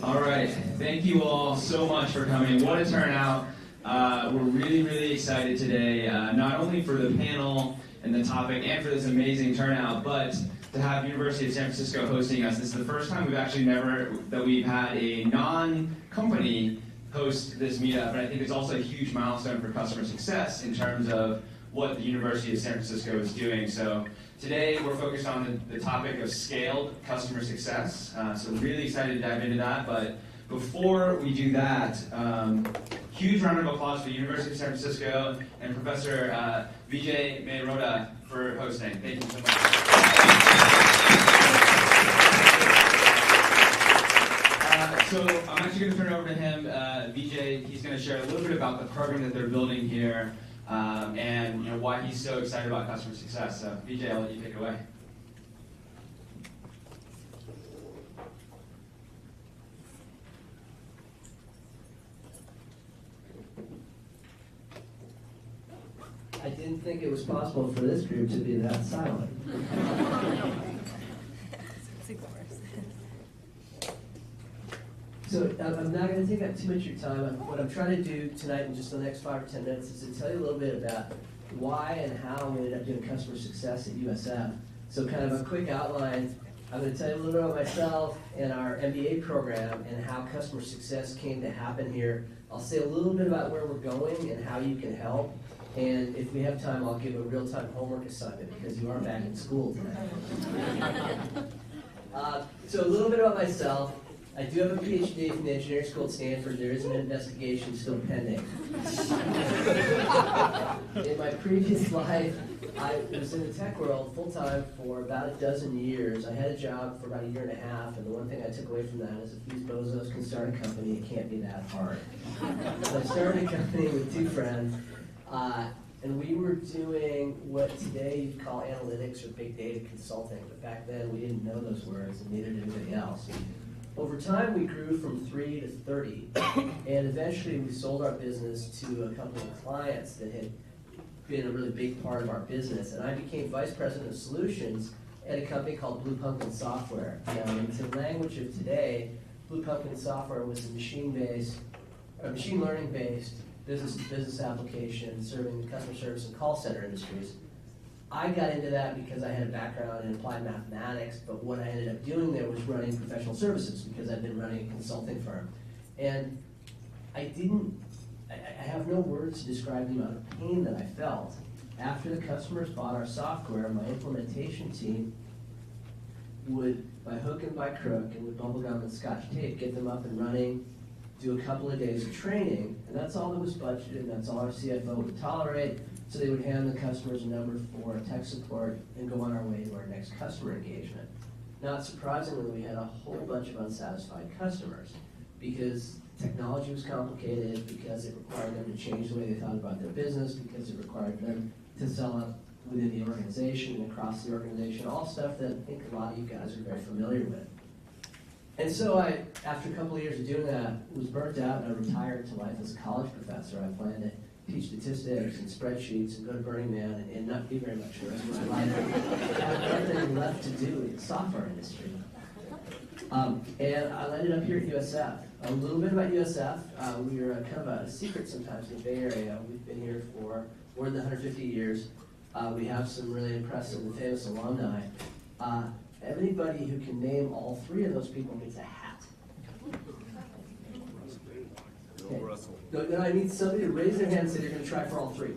All right, thank you all so much for coming. What a turnout. We're really, really excited today, not only for the panel and the topic and for this amazing turnout, but to have University of San Francisco hosting us. This is the first time we've had a non-company host this meetup, and I think it's also a huge milestone for customer success in terms of what the University of San Francisco is doing. So today we're focused on the topic of scaled customer success. So really excited to dive into that, but before we do that, huge round of applause for the University of San Francisco and Professor Vijay Mehrota for hosting. Thank you so much. So I'm actually going to turn it over to him. Vijay, he's going to share a little bit about the program that they're building here and why he's so excited about customer success. So Vijay, I'll let you take it away. I didn't think it was possible for this group to be that silent. So I'm not going to take up too much of your time. What I'm trying to do tonight in just the next 5 or 10 minutes is to tell you a little bit about why and how we ended up doing customer success at USF. So kind of a quick outline. I'm going to tell you a little bit about myself and our MBA program and how customer success came to happen here. I'll say a little bit about where we're going and how you can help. And if we have time, I'll give a real-time homework assignment because you are back in school tonight. So a little bit about myself. I do have a PhD from the engineering school at Stanford. There is an investigation still pending. In my previous life, I was in the tech world full-time for about a dozen years. I had a job for about a year and a half, and the one thing I took away from that is if these bozos can start a company, it can't be that hard. So I started a company with 2 friends, and we were doing what today you'd call analytics or big data consulting, but back then we didn't know those words, and neither did anybody else. Over time, we grew from 3 to 30, and eventually we sold our business to a couple of clients that had been a really big part of our business, and I became vice president of solutions at a company called Blue Pumpkin Software. Now, in the language of today, Blue Pumpkin Software was a machine learning-based business-to-business application serving the customer service and call center industries. I got into that because I had a background in applied mathematics, but what I ended up doing there was running professional services because I'd been running a consulting firm. And I have no words to describe the amount of pain that I felt. After the customers bought our software, my implementation team would, by hook and by crook, and with bubblegum and scotch tape, get them up and running, do a couple of days of training, and that's all that was budgeted, and that's all our CFO would tolerate. So they would hand the customers a number for tech support and go on our way to our next customer engagement. Not surprisingly, we had a whole bunch of unsatisfied customers because technology was complicated, because it required them to change the way they thought about their business, because it required them to sell up within the organization and across the organization, all stuff that I think a lot of you guys are very familiar with. And so I, after a couple of years of doing that, was burnt out and I retired to life as a college professor. I planned to teach statistics and spreadsheets and go to Burning Man and not be very much for the rest of my life. I have nothing left to do in the software industry. And I ended up here at USF. A little bit about USF. We are kind of a secret sometimes in the Bay Area. We've been here for more than 150 years. We have some really impressive and famous alumni. Anybody who can name all 3 of those people gets a hat. Okay. No, I need somebody to raise their hand and say they're going to try for all 3.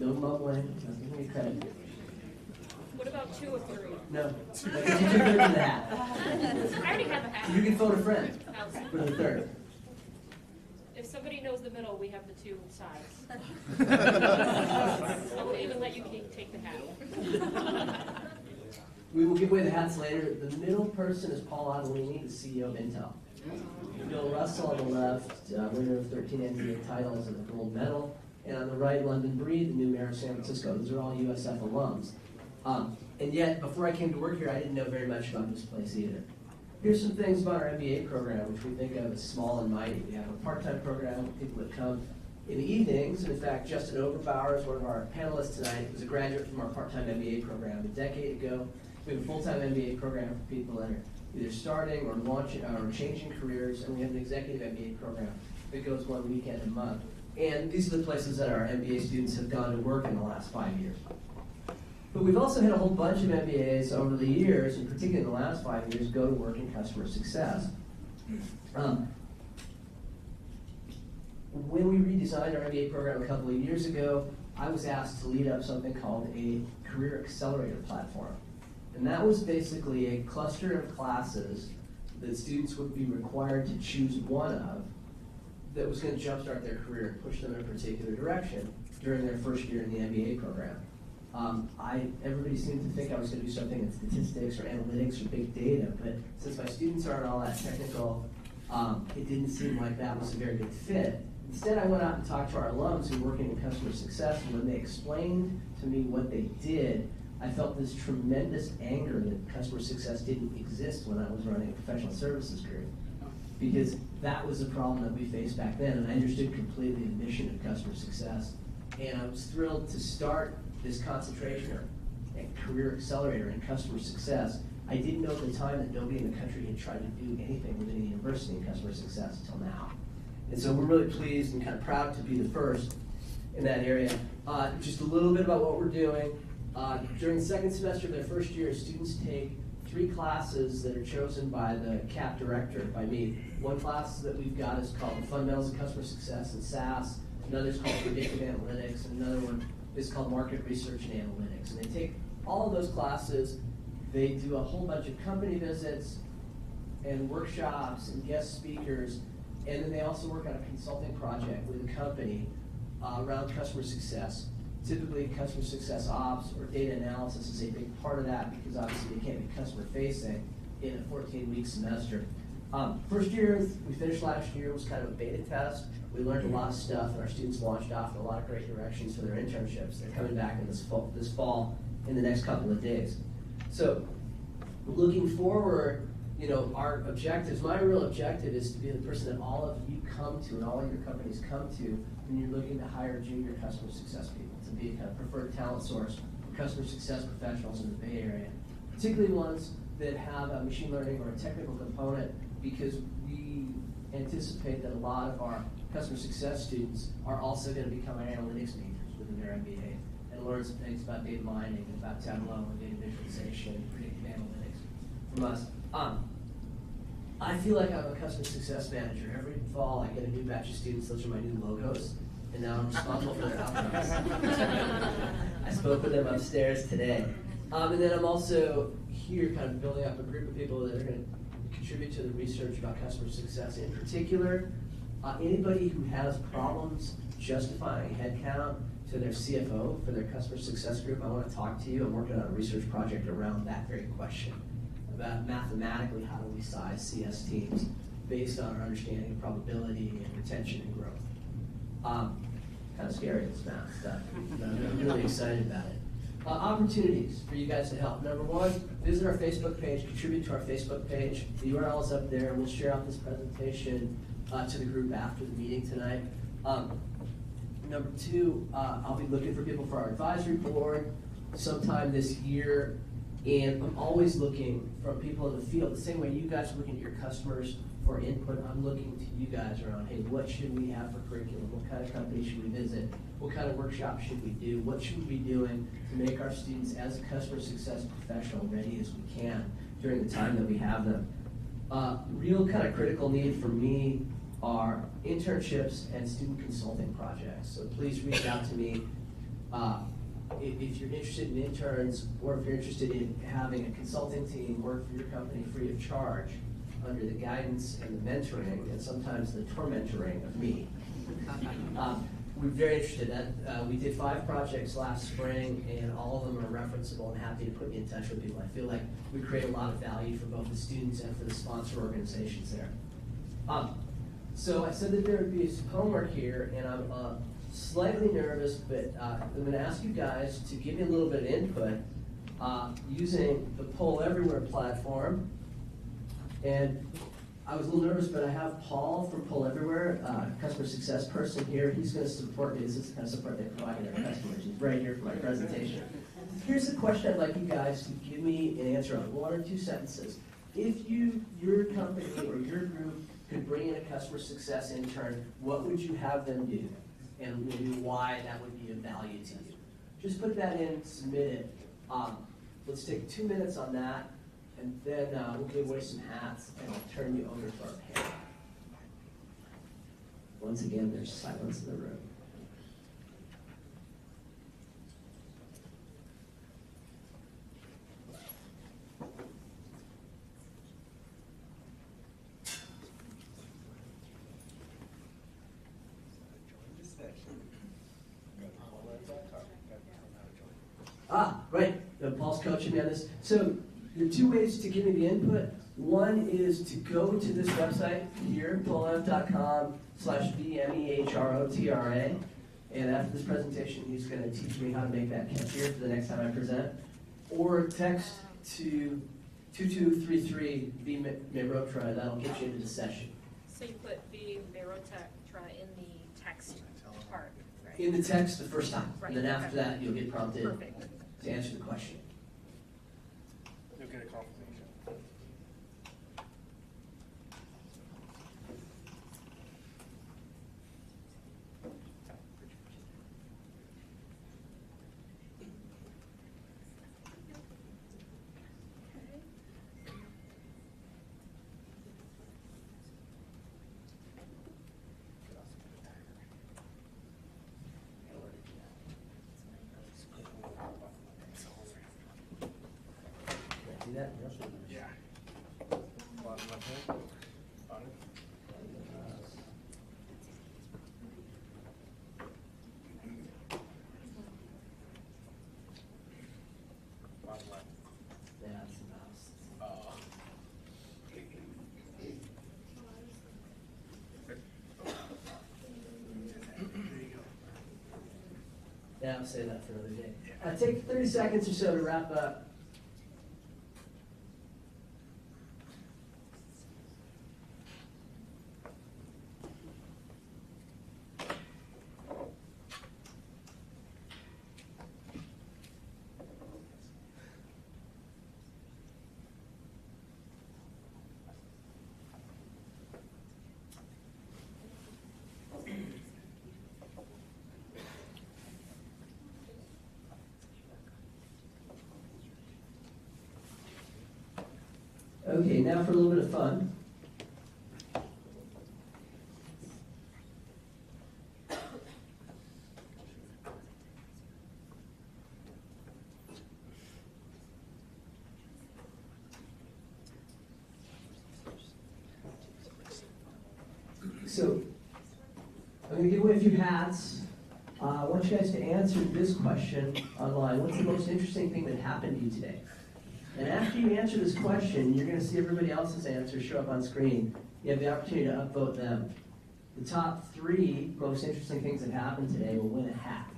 No mumbling. Don't give me credit. What about 2 or 3? No. That's too good for the hat. I already have a hat. You can phone a friend for the 3rd. If somebody knows the middle, we have the 2 sides. I'll even let you take the hat. We will give away the hats later. The middle person is Paul Adelini, the CEO of Intel. Bill Russell on the left, winner of 13 NBA titles and a gold medal. And on the right, London Breed, the new mayor of San Francisco. Those are all USF alums. And yet, before I came to work here, I didn't know very much about this place either. Here's some things about our MBA program, which we think of as small and mighty. We have a part-time program with people that come In the evenings, in fact, Justin Oberbauer is one of our panelists tonight. He was a graduate from our part-time MBA program a decade ago. We have a full-time MBA program for people that are either starting or launching or changing careers, and we have an executive MBA program that goes one weekend a month. And these are the places that our MBA students have gone to work in the last 5 years. But we've also had a whole bunch of MBAs over the years, and particularly in the last 5 years, go to work in customer success. When we redesigned our MBA program a couple of years ago, I was asked to lead up something called a career accelerator platform. And that was basically a cluster of classes that students would be required to choose one of that was going to jumpstart their career and push them in a particular direction during their first year in the MBA program. Everybody seemed to think I was going to do something in statistics or analytics or big data, but since my students aren't all that technical, it didn't seem like that was a very good fit. Instead, I went out and talked to our alums who were working in customer success, and when they explained to me what they did, I felt this tremendous anger that customer success didn't exist when I was running a professional services group. Because that was the problem that we faced back then, and I understood completely the mission of customer success. And I was thrilled to start this concentration and career accelerator in customer success. I didn't know at the time that nobody in the country had tried to do anything within a university in customer success until now. And so we're really pleased and kind of proud to be the first in that area. Just a little bit about what we're doing. During the second semester of their first year, students take 3 classes that are chosen by the CAP director, by me. One class that we've got is called Fundamentals of Customer Success and SaaS. Another is called Predictive Analytics, and another one is called Market Research and Analytics. And they take all of those classes, they do a whole bunch of company visits and workshops and guest speakers, and then they also work on a consulting project with a company around customer success. Typically, customer success ops or data analysis is a big part of that because obviously they can't be customer facing in a 14-week semester. First year, we finished last year, was kind of a beta test. We learned a lot of stuff, and our students launched off in a lot of great directions for their internships. They're coming back in this fall in the next couple of days. So, looking forward, our objectives, my real objective is to be the person that all of you come to and all of your companies come to when you're looking to hire junior customer success people, to be a kind of preferred talent source for customer success professionals in the Bay Area, particularly ones that have a machine learning or a technical component, because we anticipate that a lot of our customer success students are also going to become analytics majors within their MBA and learn some things about data mining and about Tableau and data visualization and predictive analytics from us. I feel like I'm a customer success manager. Every fall I get a new batch of students, those are my new logos, and now I'm responsible for their outcomes. I spoke with them upstairs today. And then I'm also here kind of building up a group of people that are going to contribute to the research about customer success. In particular, anybody who has problems justifying headcount to their CFO for their customer success group, I want to talk to you. I'm working on a research project around that very question, about mathematically how do we size CS teams based on our understanding of probability and retention and growth. Kind of scary, this math stuff. I'm really excited about it. Opportunities for you guys to help. Number one, visit our Facebook page, contribute to our Facebook page. The URL is up there, and we'll share out this presentation to the group after the meeting tonight. Number two, I'll be looking for people for our advisory board sometime this year, and I'm always looking for people in the field. The same way you guys are looking at your customers for input, I'm looking to you guys around, hey, what should we have for curriculum? What kind of company should we visit? What kind of workshop should we do? What should we be doing to make our students as a customer success professional ready as we can during the time that we have them? Real kind of critical need for me are internships and student consulting projects. So please reach out to me if you're interested in interns, or if you're interested in having a consulting team work for your company free of charge under the guidance and the mentoring and sometimes the tormentoring of me. We're very interested in that. We did 5 projects last spring, and all of them are referenceable. I'm happy to put you in touch with people. I feel like we create a lot of value for both the students and for the sponsor organizations there. So I said that there would be some homework here, and I'm slightly nervous, but I'm going to ask you guys to give me a little bit of input using the Poll Everywhere platform. And I was a little nervous, but I have Paul from Pull Everywhere, customer success person here. He's going to support me. This is the kind of support they provide their customers. He's right here for my presentation. Here's the question I'd like you guys to give me an answer on, 1 or 2 sentences. If your company or your group could bring in a customer success intern, what would you have them do? And maybe why that would be of value to you. Just put that in, submit it. Let's take 2 minutes on that, and then we'll give away some hats, and I'll turn you over to our panel. Once again, there's silence in the room. Right. Paul's coaching me on this. So the 2 ways to give me the input. One is to go to this website here, pullev.com/BMEHROTRA. And after this presentation, he's going to teach me how to make that catchier for the next time I present. Or text to 2233 Mehrota. That'll get you into the session. So you put Mehrota in the text part, right? In the text the first time. Right. And then after that, you'll get prompted to answer the question. You'll get a confirmation. That? Yeah. Bottom left hand. On it. Bottom left. Yeah, that's the mouse. Yeah, I'll say that for another day. Take 30 seconds or so to wrap up. Okay, now for a little bit of fun. So, I'm going to give away a few hats. I want you guys to answer this question online. What's the most interesting thing that happened to you today? And after you answer this question, you're going to see everybody else's answers show up on screen. You have the opportunity to upvote them. The top 3 most interesting things that happened today will win a hat.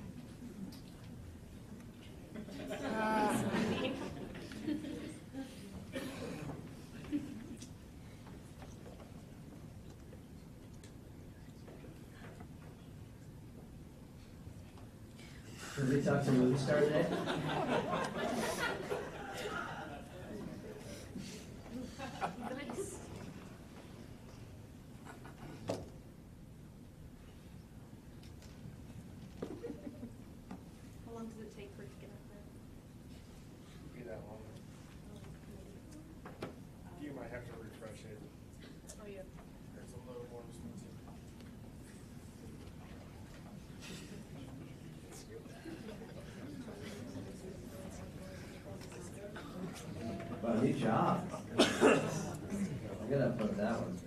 Did we talk to a movie star today? Nice. How long does it take for it to get up there? Be that long. You might have to refresh it. Oh, yeah. It's a little more responsive. Wow, good job. I'm going to upload that one.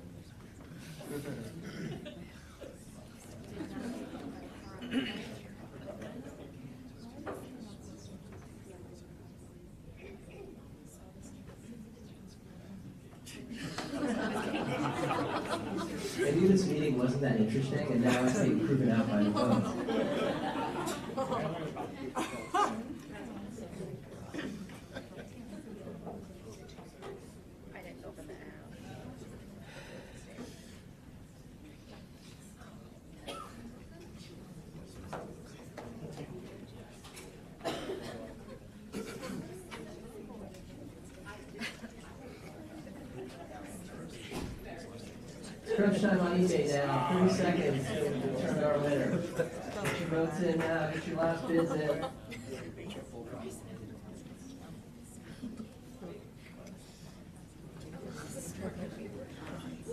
Maybe this meeting wasn't that interesting, and now it's being proven out by the phones. I didn't open the app. Crunch time on eBay now. 30 seconds to determine our winner. Get your votes in now. Get your last bids in.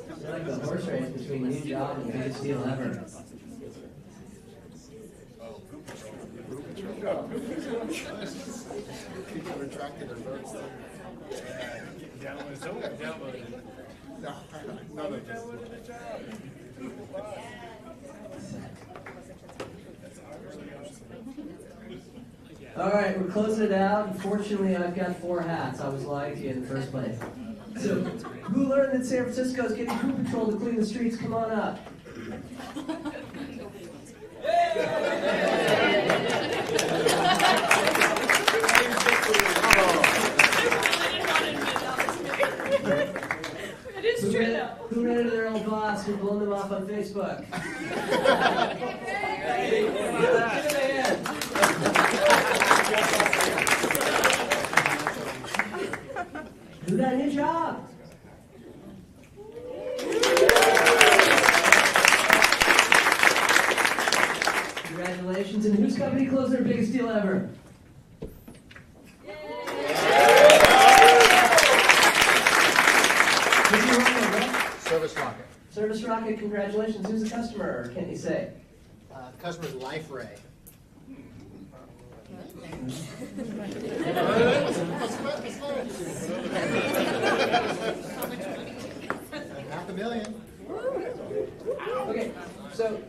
It's like the horse race between new job and biggest deal ever. People retracted their votes. Downloading. No, they just. All right, we're closing it out. Unfortunately, I've got 4 hats. I was lying to you in the first place. So, who learned that San Francisco is getting crew patrol to clean the streets? Come on up. It is true though. Who ran into their old boss who blown them off on Facebook? Who got a new job? Congratulations. And whose company closed their biggest deal ever? Service Rocket. Service Rocket, congratulations. Who's the customer, or can't you say? Customer's Life Ray. $500,000. Okay, so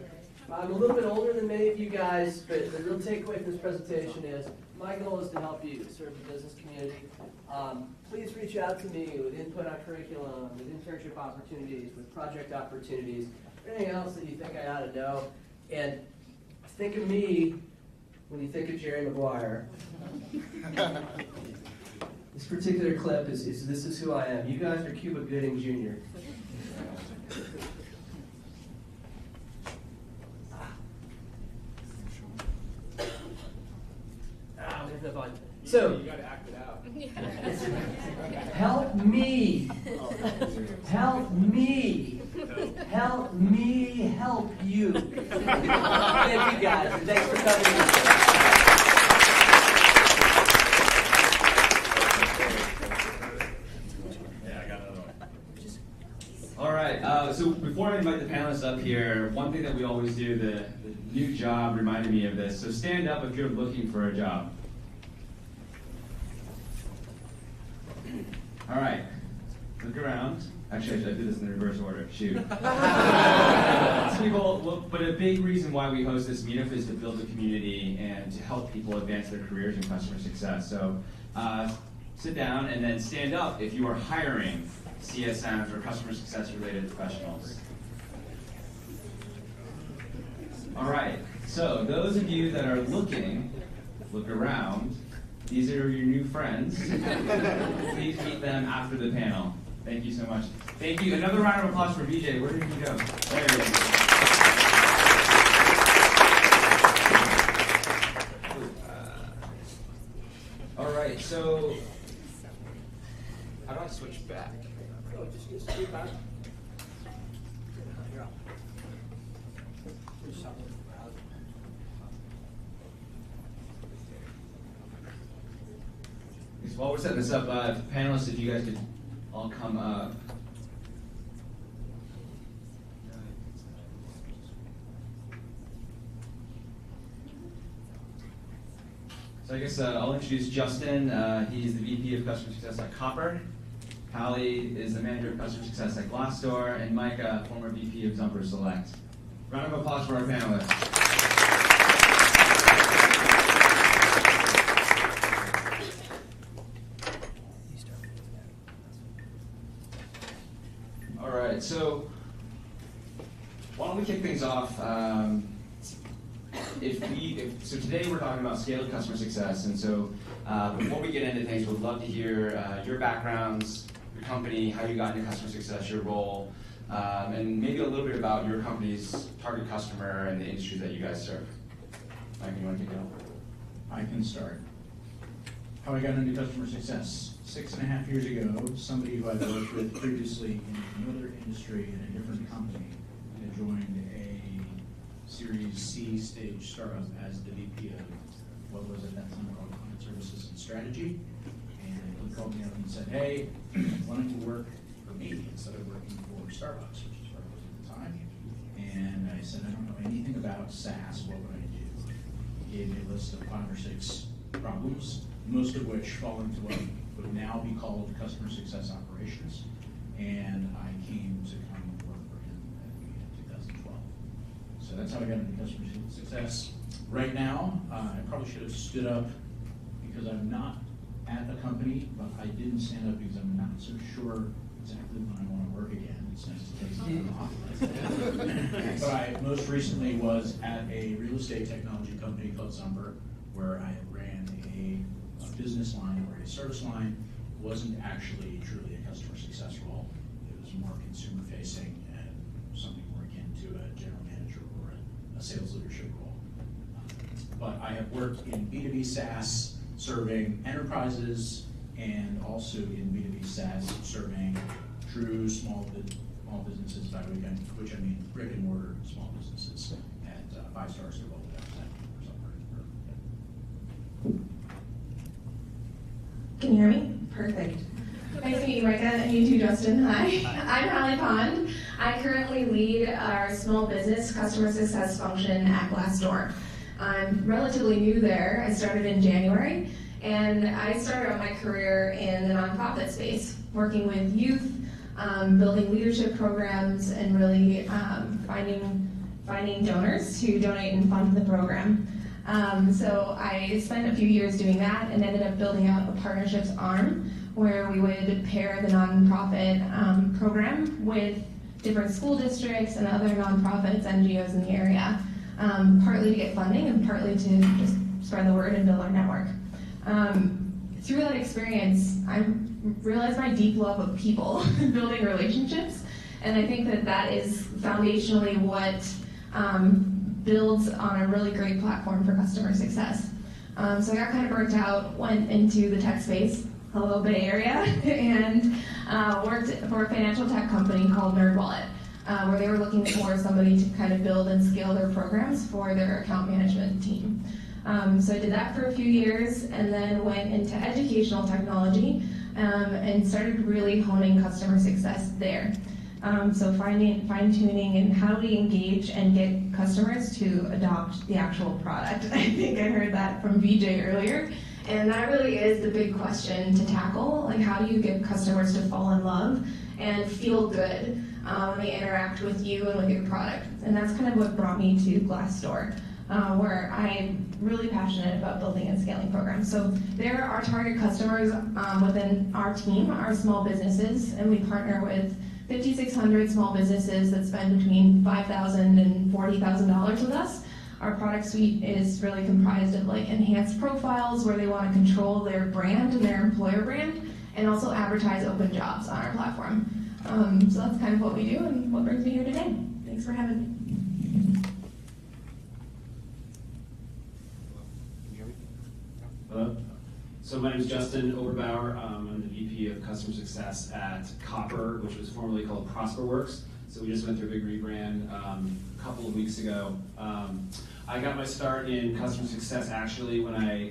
I'm a little bit older than many of you guys, but the real takeaway from this presentation is my goal is to help you serve the business community. Please reach out to me with input on curriculum, with internship opportunities, with project opportunities, anything else that you think I ought to know. And think of me when you think of Jerry Maguire. This particular clip is this is who I am. You guys are Cuba Gooding Jr. So, You gotta act it out. help me. Help me. Help me help you. Thank you guys. And thanks for coming. All right, so before I invite the panelists up here, one thing that we always do, the new job reminded me of this. So stand up if you're looking for a job. All right, look around. Actually, I did this in the reverse order. Shoot. But a big reason why we host this meetup is to build a community and to help people advance their careers in customer success. So sit down and then stand up if you are hiring CSMs or customer success related professionals. All right, so those of you that are looking, look around. These are your new friends. Please meet them after the panel. Thank you so much. Thank you. Another round of applause for Vijay. Where did he go? There he is. All right, so how do I switch back? Oh, just stay back. While we're setting this up, panelists, if you guys could all come up. So I guess I'll introduce Justin. He's the VP of Customer Success at Copper. Hallie is the Manager of Customer Success at Glassdoor. And Micah, former VP of Zumper Select. Round of applause for our panelists. So why don't we kick things off? So today we're talking about scaled customer success, and so before we get into things, we'd love to hear your backgrounds, your company, how you got into customer success, your role, and maybe a little bit about your company's target customer and the industries that you guys serve. Mike, you want to kick it off? I can start. how I got into customer success. 6.5 years ago, somebody who I'd worked with previously in another industry in a different company had joined a Series C stage startup as the VP of what was at that time called Client Services and Strategy. And he called me up and said, hey, why don't you work for me instead of working for Starbucks, which is where I was at the time. And I said, I don't know anything about SaaS, what would I do? He gave me a list of 5 or 6 problems, most of which fall into what would now be called customer success operations. And I came to come work for him in 2012. So that's how I got into customer success. Right now, I probably should have stood up because I'm not at a company, but I didn't stand up because I'm not so sure exactly when I want to work again. It's nice to take something off. But I most recently was at a real estate technology company called Zumper, where I ran a business line or a service line. It wasn't actually truly a customer success role. It was more consumer facing and something more akin to a general manager or a sales leadership role. But I have worked in B2B SaaS serving enterprises and also in B2B SaaS serving true small businesses, by which I mean brick and mortar small businesses at FiveStars to roll it out. Can you hear me? Perfect. Nice to meet you, Micah, and you too, Justin. Hi, I'm Hallie Pond. I currently lead our small business customer success function at Glassdoor. I'm relatively new there. I started in January, and I started out my career in the nonprofit space, working with youth, building leadership programs, and really finding donors to donate and fund the program. So I spent a few years doing that and ended up building out a partnerships arm where we would pair the nonprofit program with different school districts and other nonprofits, NGOs in the area, partly to get funding and partly to just spread the word and build our network. Through that experience, I realized my deep love of people, building relationships, and I think that that is foundationally what builds on a really great platform for customer success. So I got kind of burnt out, went into the tech space, hello Bay Area, and worked for a financial tech company called NerdWallet, where they were looking for somebody to kind of build and scale their programs for their account management team. So I did that for a few years and then went into educational technology and started really honing customer success there. So fine-tuning and how do we engage and get customers to adopt the actual product. I think I heard that from Vijay earlier. And that really is the big question to tackle. Like, how do you get customers to fall in love and feel good when they interact with you and with your product? And that's kind of what brought me to Glassdoor, where I'm really passionate about building and scaling programs. So there are target customers within our team, our small businesses, and we partner with 5,600 small businesses that spend between $5,000 and $40,000 with us. Our product suite is really comprised of like enhanced profiles where they want to control their brand and their employer brand, and also advertise open jobs on our platform. So that's kind of what we do and what brings me here today. Thanks for having me. Hello. So my name is Justin Oberbauer. I'm the VP of Customer Success at Copper, which was formerly called ProsperWorks. So we just went through a big rebrand a couple of weeks ago. I got my start in customer success actually when I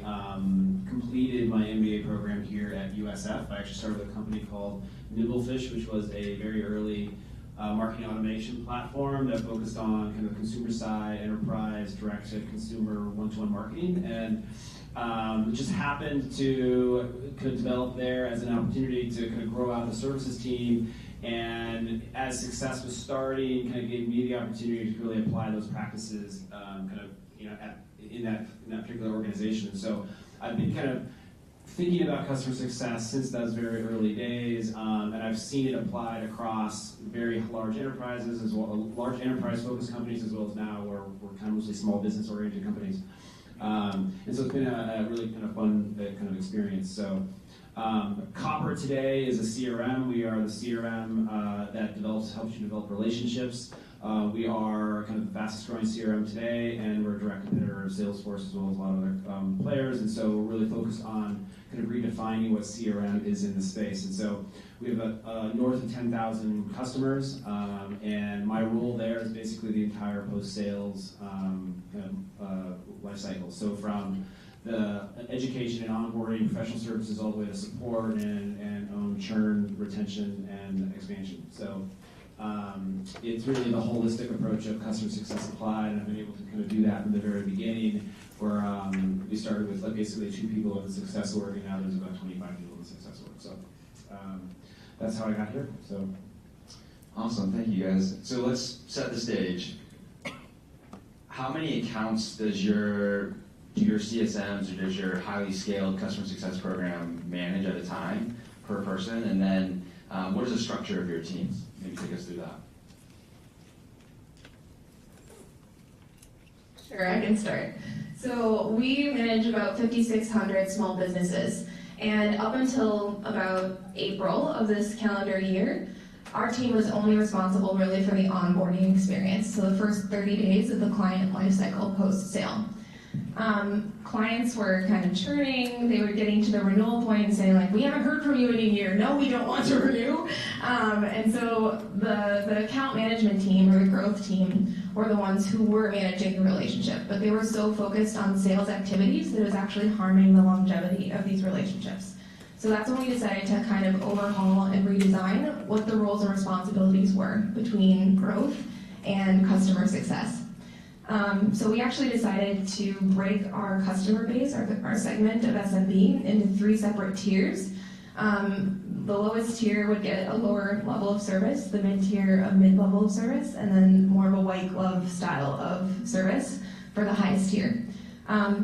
completed my MBA program here at USF. I actually started with a company called Nimblefish, which was a very early marketing automation platform that focused on kind of consumer side, enterprise, direct-to-consumer, one-to-one marketing. And it just happened to kind of develop there as an opportunity to kind of grow out the services team. And as success was starting, kind of gave me the opportunity to really apply those practices, in that particular organization. So I've been kind of thinking about customer success since those very early days, and I've seen it applied across very large enterprises as well, large enterprise-focused companies, as well as now where we're kind of mostly small business-oriented companies. And so it's been a really kind of fun kind of experience. So Copper today is a CRM. We are the CRM that helps you develop relationships. We are kind of the fastest growing CRM today, and we're a direct competitor of Salesforce as well as a lot of other players. And so we're really focused on kind of redefining what CRM is in the space. And so we have north of 10,000 customers, and my role there is basically the entire post-sales life cycle. So from the education and onboarding, professional services, all the way to support and churn, retention, and expansion. So it's really the holistic approach of customer success applied, and I've been able to kind of do that from the very beginning, where we started with basically 2 people in the success org, and now there's about 25 people in the success org. So that's how I got here. So awesome, thank you guys. So let's set the stage. How many accounts do your CSMs or does your highly scaled customer success program manage at a time per person? And then what is the structure of your teams? Maybe take us through that. Sure, I can start. So we manage about 5,600 small businesses, and up until about April of this calendar year, our team was only responsible really for the onboarding experience, so the first 30 days of the client lifecycle post-sale. Clients were kind of churning, they were getting to the renewal point and saying like, we haven't heard from you in a year, no, we don't want to renew. And so the account management team or the growth team were the ones who were managing the relationship, but they were so focused on sales activities that it was actually harming the longevity of these relationships. So that's when we decided to kind of overhaul and redesign what the roles and responsibilities were between growth and customer success. So we actually decided to break our customer base, our segment of SMB, into 3 separate tiers. The lowest tier would get a lower level of service, the mid-tier a mid-level of service, and then more of a white glove style of service for the highest tier.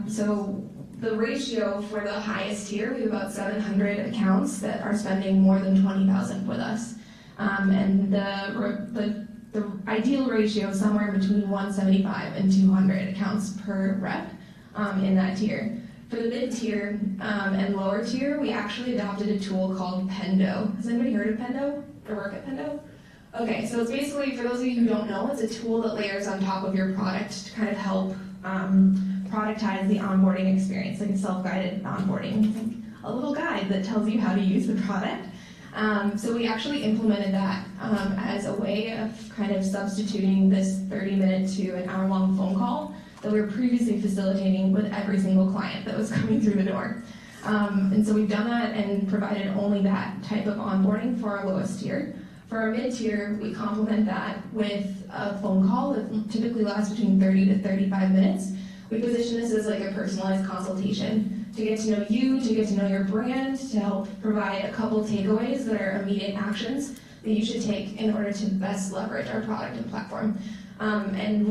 So the ratio for the highest tier, we have about 700 accounts that are spending more than $20,000 with us. And the ideal ratio is somewhere between 175 and 200 accounts per rep in that tier. For the mid-tier and lower tier, we actually adopted a tool called Pendo. Has anybody heard of Pendo or work at Pendo? Okay, so it's basically, for those of you who don't know, it's a tool that layers on top of your product to kind of help productize the onboarding experience, like a self-guided onboarding. It's like a little guide that tells you how to use the product. So we actually implemented that as a way of kind of substituting this 30-minute to an hour-long phone call that we were previously facilitating with every single client that was coming through the door. And so we've done that and provided only that type of onboarding for our lowest tier. For our mid-tier, we complement that with a phone call that typically lasts between 30 to 35 minutes. We position this as like a personalized consultation to get to know you, to get to know your brand, to help provide a couple takeaways that are immediate actions that you should take in order to best leverage our product and platform. And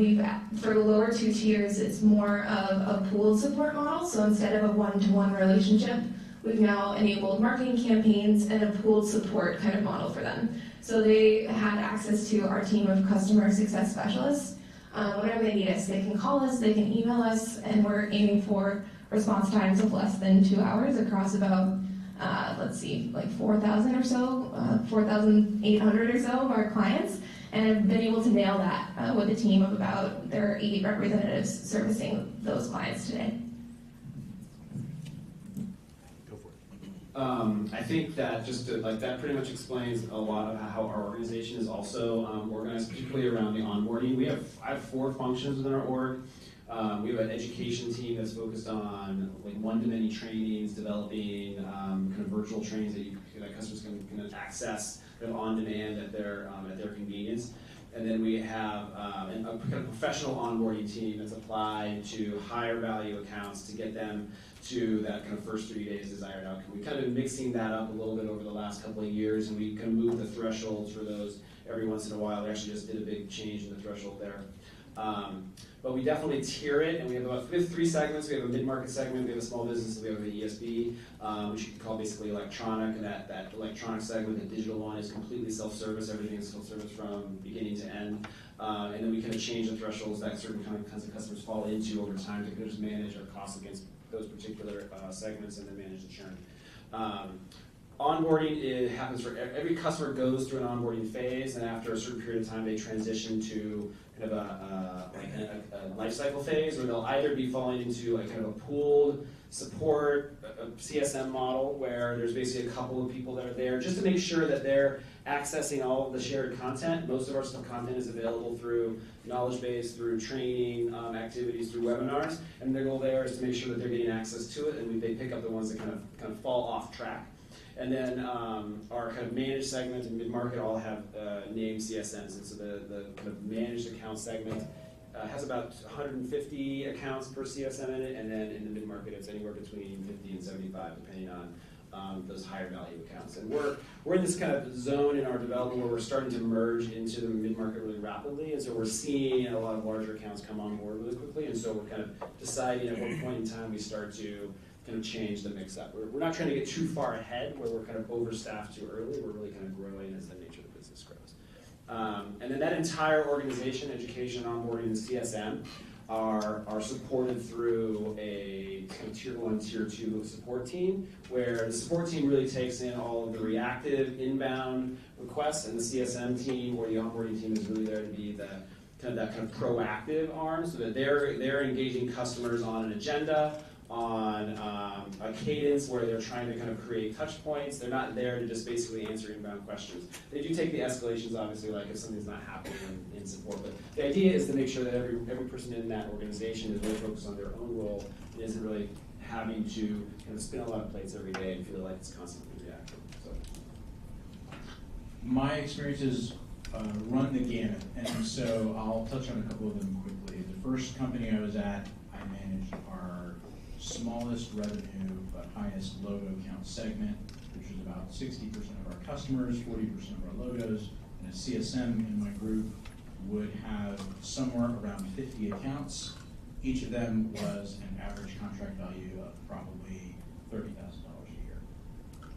for the lower 2 tiers, it's more of a pooled support model. So instead of a one-to-one relationship, we've now enabled marketing campaigns and a pooled support kind of model for them. So they had access to our team of customer success specialists. Whenever they need us, they can call us, they can email us, and we're aiming for response times of less than 2 hours across about, like 4,000 or so, 4,800 or so of our clients, and have been able to nail that with a team of about, there are 8 representatives servicing those clients today. I think that that pretty much explains a lot of how our organization is also organized, particularly around the onboarding. I have 4 functions within our org. We have an education team that's focused on like one-to-many trainings, developing kind of virtual trainings that customers can access kind of on demand at their convenience. And then we have a kind of professional onboarding team that's applied to higher value accounts to get them to that kind of first 3 days desired outcome. We've kind of been mixing that up a little bit over the last couple of years, and we kind of move the thresholds for those every once in a while. We actually just did a big change in the threshold there. But we definitely tier it, and we have 3 segments. We have a mid-market segment, we have a small business, and we have an ESB, which you can call basically electronic, and that electronic segment, the digital one, is completely self-service. Everything is self-service from beginning to end. And then we kind of change the thresholds that certain kinds of customers fall into over time to kind of just manage our costs against those particular segments and then manage the churn. Onboarding happens for every customer goes through an onboarding phase, and after a certain period of time, they transition to kind of a life cycle phase, where they'll either be falling into a kind of a pooled support, a CSM model where there's basically a couple of people that are there just to make sure that they're accessing all of the shared content. Most of our content is available through knowledge base, through training activities, through webinars, and their goal there is to make sure that they're getting access to it, and they pick up the ones that kind of fall off track. And then our kind of managed segment and mid-market all have named CSMs, and so the kind of managed account segment has about 150 accounts per CSM in it, and then in the mid-market it's anywhere between 50 and 75, depending on those higher value accounts. And we're in this kind of zone in our development where we're starting to merge into the mid-market really rapidly, and so we're seeing a lot of larger accounts come on board really quickly, and so we're kind of deciding at what point in time we start to kind of change the mix-up. We're not trying to get too far ahead where we're kind of overstaffed too early. We're really kind of growing as the nature of the business grows. And then that entire organization, education, onboarding, and CSM are supported through a kind of tier 1, tier 2 support team, where the support team really takes in all of the reactive inbound requests, and the CSM team or the onboarding team is really there to be the kind of proactive arm, so that they're engaging customers on an agenda, on a cadence where they're trying to kind of create touch points. They're not there to just basically answer inbound questions. They do take the escalations, obviously, like if something's not happening in support, but the idea is to make sure that every person in that organization is really focused on their own role and isn't really having to kind of spin a lot of plates every day and feel like it's constantly reactive. So. My experiences run the gamut, and so I'll touch on a couple of them quickly. The first company I was at, I managed our smallest revenue but highest logo count segment, which is about 60% of our customers, 40% of our logos, and a CSM in my group would have somewhere around 50 accounts. Each of them was an average contract value of probably $30,000 a year.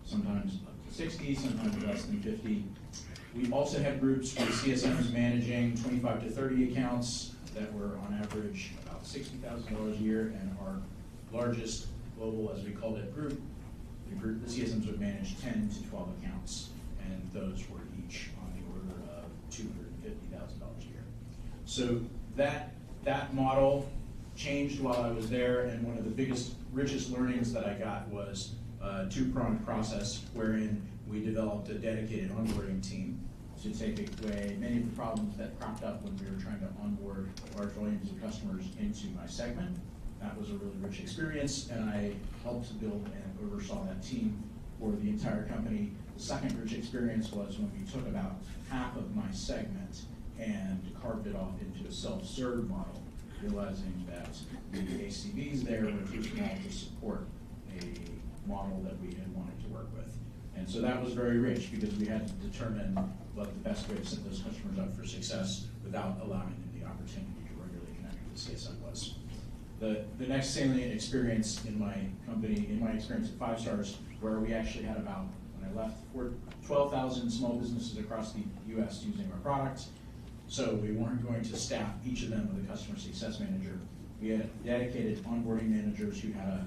Sometimes up to 60, sometimes less than 50. We also had groups where CSMs managing 25 to 30 accounts that were on average about $60,000 a year, and our largest global, as we called it, group, the CSMs would manage 10 to 12 accounts, and those were each on the order of $250,000 a year. So that model changed while I was there, and one of the biggest, richest learnings that I got was a two-pronged process wherein we developed a dedicated onboarding team to take away many of the problems that cropped up when we were trying to onboard large volumes of customers into my segment. That was a really rich experience, and I helped to build and oversaw that team for the entire company. The second rich experience was when we took about half of my segment and carved it off into a self-serve model, realizing that the ACVs there were too small to support a model that we had wanted to work with. And so that was very rich because we had to determine what the best way to set those customers up for success without allowing them the opportunity to regularly connect with the CSM was. The next salient experience in my company, in my experience at FiveStars, where we actually had about, when I left, 12,000 small businesses across the US using our product. So we weren't going to staff each of them with a customer success manager. We had dedicated onboarding managers who had a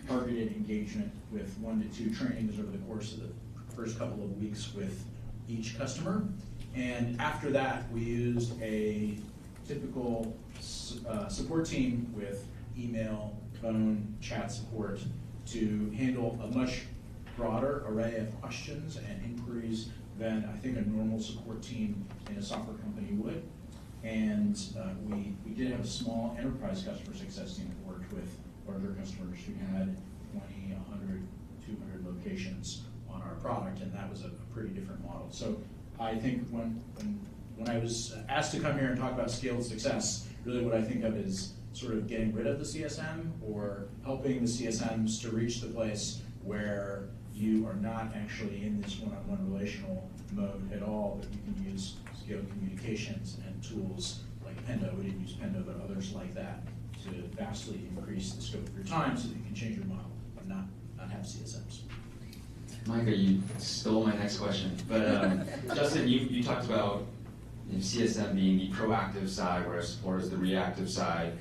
targeted engagement with 1 to 2 trainings over the course of the first couple of weeks with each customer. And after that, we used a typical support team with email, phone, chat support to handle a much broader array of questions and inquiries than I think a normal support team in a software company would. And we did have a small enterprise customer success team that worked with larger customers who had 20, 100, 200 locations on our product, and that was a pretty different model. So I think when I was asked to come here and talk about scaled success, really what I think of is sort of getting rid of the CSM or helping the CSMs to reach the place where you are not actually in this one-on-one relational mode at all, but you can use scaled communications and tools like Pendo. We didn't use Pendo, but others like that to vastly increase the scope of your time so that you can change your model and not have CSMs. Micah, you stole my next question. But Justin, you talked about CSM being the proactive side, whereas support is the reactive side.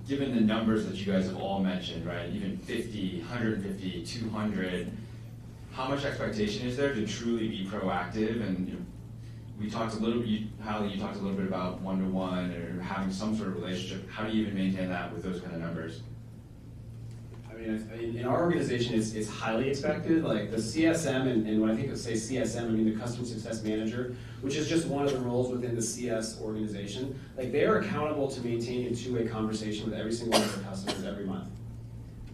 Given the numbers that you guys have all mentioned, right, even 50, 150, 200, how much expectation is there to truly be proactive? And we talked a little bit, Hallie, you talked a little bit about one-to-one or having some sort of relationship. How do you even maintain that with those kind of numbers? mean, in our organization, it's highly expected. Like the CSM, and when I think of say CSM, I mean the Customer Success Manager, which is just one of the roles within the CS organization. Like they are accountable to maintaining a two-way conversation with every single one of their customers every month.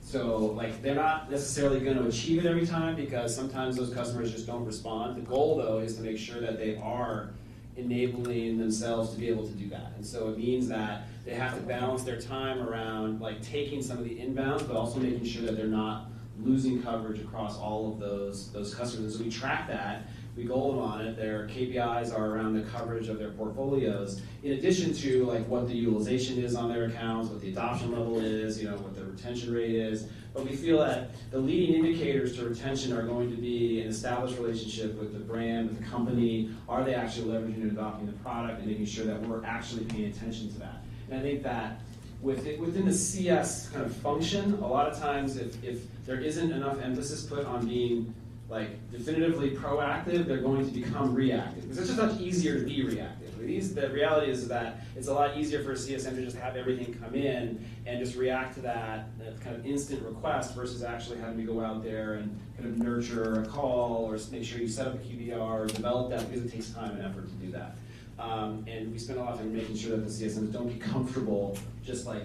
So like they're not necessarily going to achieve it every time because sometimes those customers just don't respond. The goal though is to make sure that they are enabling themselves to be able to do that. And so it means that they have to balance their time around like taking some of the inbounds, but also making sure that they're not losing coverage across all of those customers. And so we track that, we goal them on it. Their KPIs are around the coverage of their portfolios, in addition to like what the utilization is on their accounts, what the adoption level is, what the retention rate is. But we feel that the leading indicators to retention are going to be an established relationship with the brand, with the company. Are they actually leveraging and adopting the product, and making sure that we're actually paying attention to that. And I think that within the CS kind of function, a lot of times if there isn't enough emphasis put on being like definitively proactive, they're going to become reactive. Because it's just much easier to be reactive. The reality is that it's a lot easier for a CSM to just have everything come in and just react to that kind of instant request versus actually having to go out there and kind of nurture a call or make sure you set up a QBR or develop that, because it takes time and effort to do that. And we spend a lot of time making sure that the CSMs don't get comfortable just like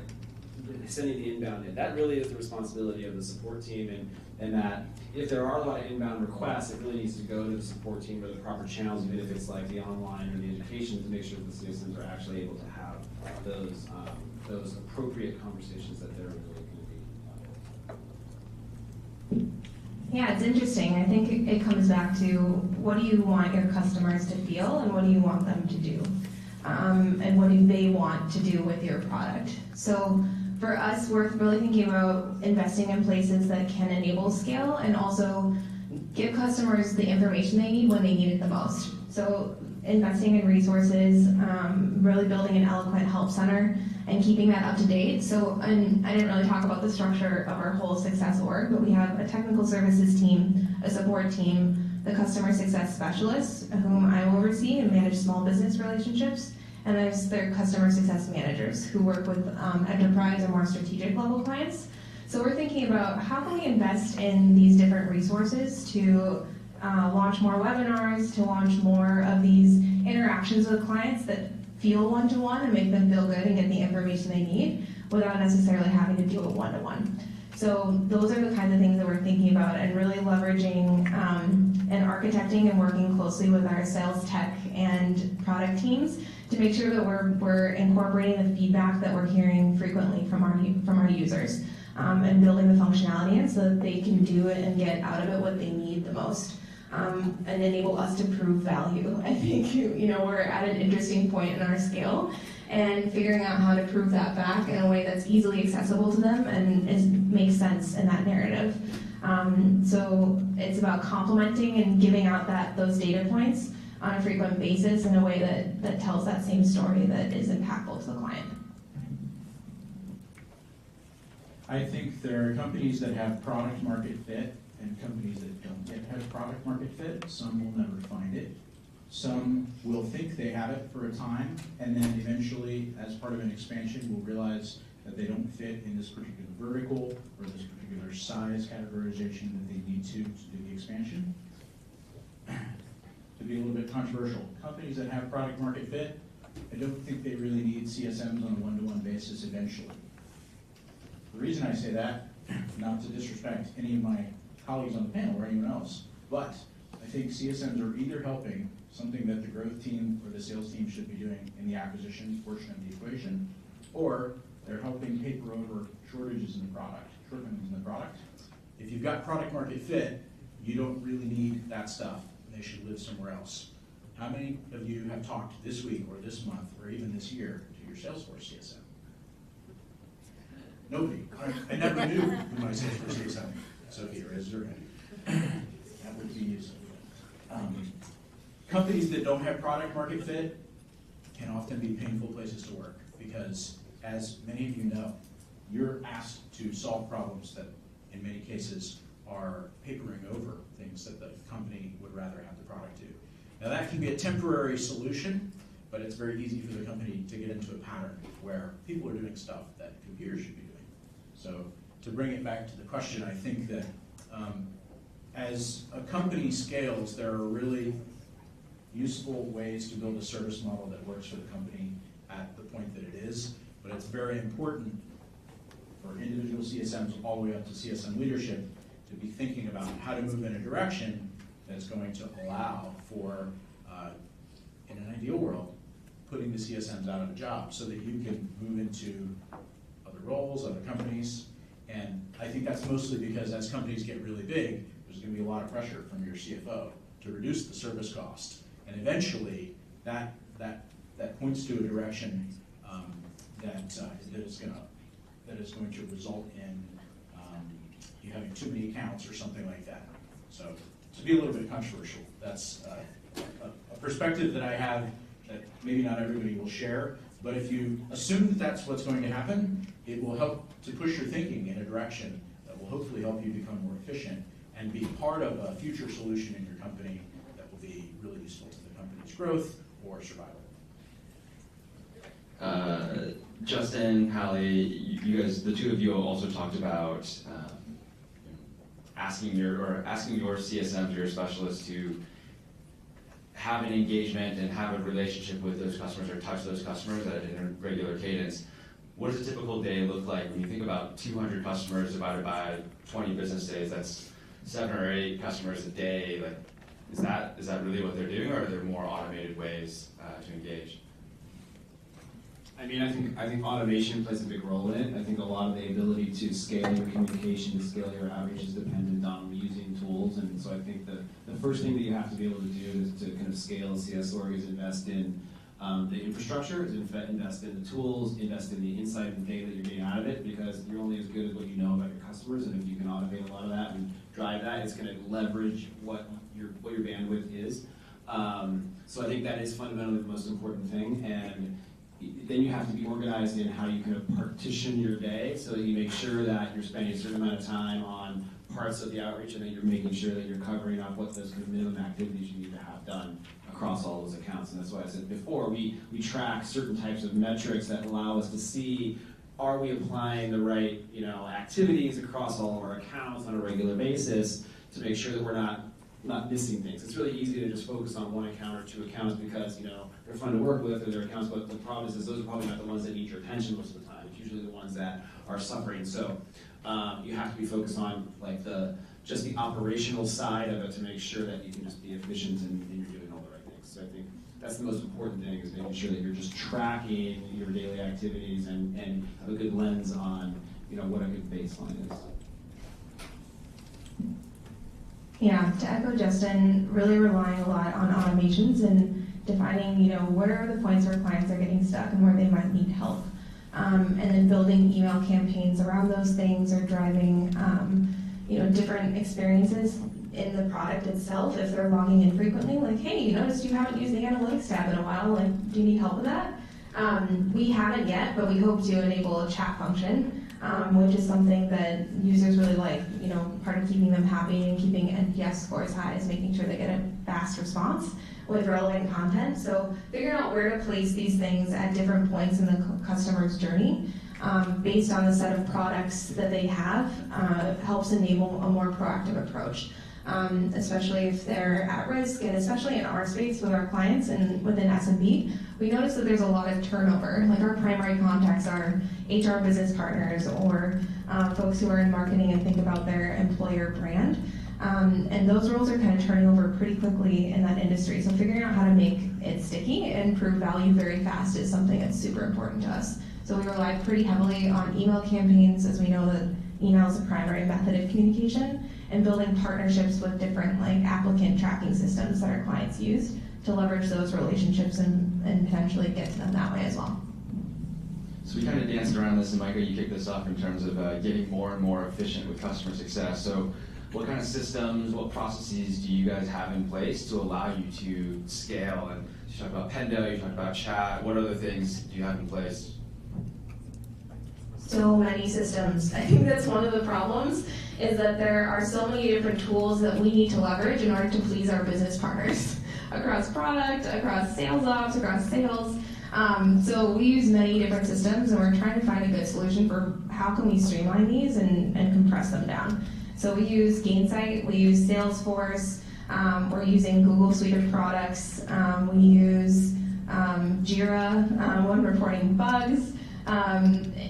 sending the inbound in. That really is the responsibility of the support team, and that if there are a lot of inbound requests, it really needs to go to the support team or the proper channels, even if it's like the online or the education, to make sure that the CSMs are actually able to have those appropriate conversations that they're really going to be. Yeah, it's interesting. I think it comes back to what do you want your customers to feel and what do you want them to do? And what do they want to do with your product? So for us, we're really thinking about investing in places that can enable scale and also give customers the information they need when they need it the most. So investing in resources, really building an eloquent help center, and keeping that up to date. So, and I didn't really talk about the structure of our whole success org, but we have a technical services team, a support team, the customer success specialists, whom I oversee and manage small business relationships, and there's their customer success managers who work with enterprise or more strategic level clients. So we're thinking about how can we invest in these different resources to launch more webinars, to launch more of these interactions with clients that feel one-to-one and make them feel good and get the information they need without necessarily having to do it one-to-one. So those are the kinds of things that we're thinking about, and really leveraging and architecting and working closely with our sales tech and product teams to make sure that we're incorporating the feedback that we're hearing frequently from our users, and building the functionality in so that they can do it and get out of it what they need the most, and enable us to prove value. I think we're at an interesting point in our scale, and figuring out how to prove that back in a way that's easily accessible to them and makes sense in that narrative. So it's about complementing and giving out those data points on a frequent basis in a way that tells that same story that is impactful to the client. I think there are companies that have product market fit and companies that don't yet have product market fit. Some will never find it. Some will think they have it for a time, and then eventually, as part of an expansion, will realize that they don't fit in this particular vertical or this particular size categorization that they need to do the expansion. To be a little bit controversial, companies that have product market fit, I don't think they really need CSMs on a one-to-one basis eventually. The reason I say that, not to disrespect any of my colleagues on the panel or anyone else, but I think CSMs are either helping something that the growth team or the sales team should be doing in the acquisition portion of the equation, or they're helping paper over shortages in the product, shortcomings in the product. If you've got product market fit, you don't really need that stuff. They should live somewhere else. How many of you have talked this week or this month or even this year to your Salesforce CSM? Nobody. I never knew who my Salesforce CSM. Sophia raised her hand. That would be useful. Companies that don't have product market fit can often be painful places to work because, as many of you know, you're asked to solve problems that, in many cases, are papering over things that the company would rather have the product do. Now that can be a temporary solution, but it's very easy for the company to get into a pattern where people are doing stuff that computers should be doing. So to bring it back to the question, I think that as a company scales, there are really useful ways to build a service model that works for the company at the point that it is, but it's very important for individual CSMs all the way up to CSM leadership to be thinking about how to move in a direction that's going to allow for, in an ideal world, putting the CSMs out of a job so that you can move into other roles, other companies. And I think that's mostly because as companies get really big, there's going to be a lot of pressure from your CFO to reduce the service cost. And eventually, that points to a direction that is going to result in you having too many accounts or something like that. So to be a little bit controversial, that's a perspective that I have that maybe not everybody will share. But if you assume that that's what's going to happen, it will help to push your thinking in a direction that will hopefully help you become more efficient and be part of a future solution in your company that will be really useful to the company's growth or survival. Justin, Hallie, you guys, the two of you also talked about asking your CSMs, your specialists, to have an engagement and have a relationship with those customers or touch those customers at a regular cadence. What does a typical day look like when you think about 200 customers divided by 20 business days? That's 7 or 8 customers a day. Like, is that really what they're doing, or are there more automated ways to engage? I mean, I think automation plays a big role in it. I think a lot of the ability to scale your communication, to scale your outreach is dependent on using tools. And so I think the first thing that you have to be able to do is to kind of scale a CS org is invest in the infrastructure, is invest in the tools, invest in the insight and data that you're getting out of it, because you're only as good as what you know about your customers. And if you can automate a lot of that and drive that, it's going to leverage what your bandwidth is. So I think that is fundamentally the most important thing. And then you have to be organized in how you kind of partition your day so that you make sure that you're spending a certain amount of time on parts of the outreach and that you're making sure that you're covering up what those kind of minimum activities you need to have done across all those accounts. And that's why I said before, we track certain types of metrics that allow us to see, are we applying the right activities across all of our accounts on a regular basis to make sure that we're not missing things. It's really easy to just focus on one account or 2 accounts because they're fun to work with or their accounts, but the problem is those are probably not the ones that need your attention most of the time. It's usually the ones that are suffering. So you have to be focused on like just the operational side of it to make sure that you can just be efficient and you're doing all the right things. So I think that's the most important thing, is making sure that you're just tracking your daily activities and have a good lens on what a good baseline is. Yeah, to echo Justin, really relying a lot on automations and defining, what are the points where clients are getting stuck and where they might need help. And then building email campaigns around those things, or driving, different experiences in the product itself. If they're logging in frequently, like, hey, noticed you haven't used the analytics tab in a while, like, do you need help with that? We haven't yet, but we hope to enable a chat function, which is something that users really like. Part of keeping them happy and keeping NPS scores high is making sure they get a fast response with relevant content. So figuring out where to place these things at different points in the customer's journey, based on the set of products that they have, helps enable a more proactive approach. Especially if they're at risk, and especially in our space with our clients and within SMB, we notice that there's a lot of turnover. Like, our primary contacts are HR business partners or folks who are in marketing and think about their employer brand. And those roles are kind of turning over pretty quickly in that industry. So figuring out how to make it sticky and prove value very fast is something that's super important to us. So we rely pretty heavily on email campaigns, as we know that email is a primary method of communication, and building partnerships with different applicant tracking systems that our clients use to leverage those relationships and potentially get to them that way as well. So we kind of danced around this, and Micah, you kicked this off in terms of getting more and more efficient with customer success. So what kind of systems, what processes do you guys have in place to allow you to scale? And you talked about Pendo, you talked about chat. What other things do you have in place? So many systems. I think that's one of the problems, is that there are so many different tools that we need to leverage in order to please our business partners across product, across sales ops, across sales. So we use many different systems, and we're trying to find a good solution for how can we streamline these and compress them down. So we use Gainsight, we use Salesforce, we're using Google Suite of products, we use Jira when reporting bugs.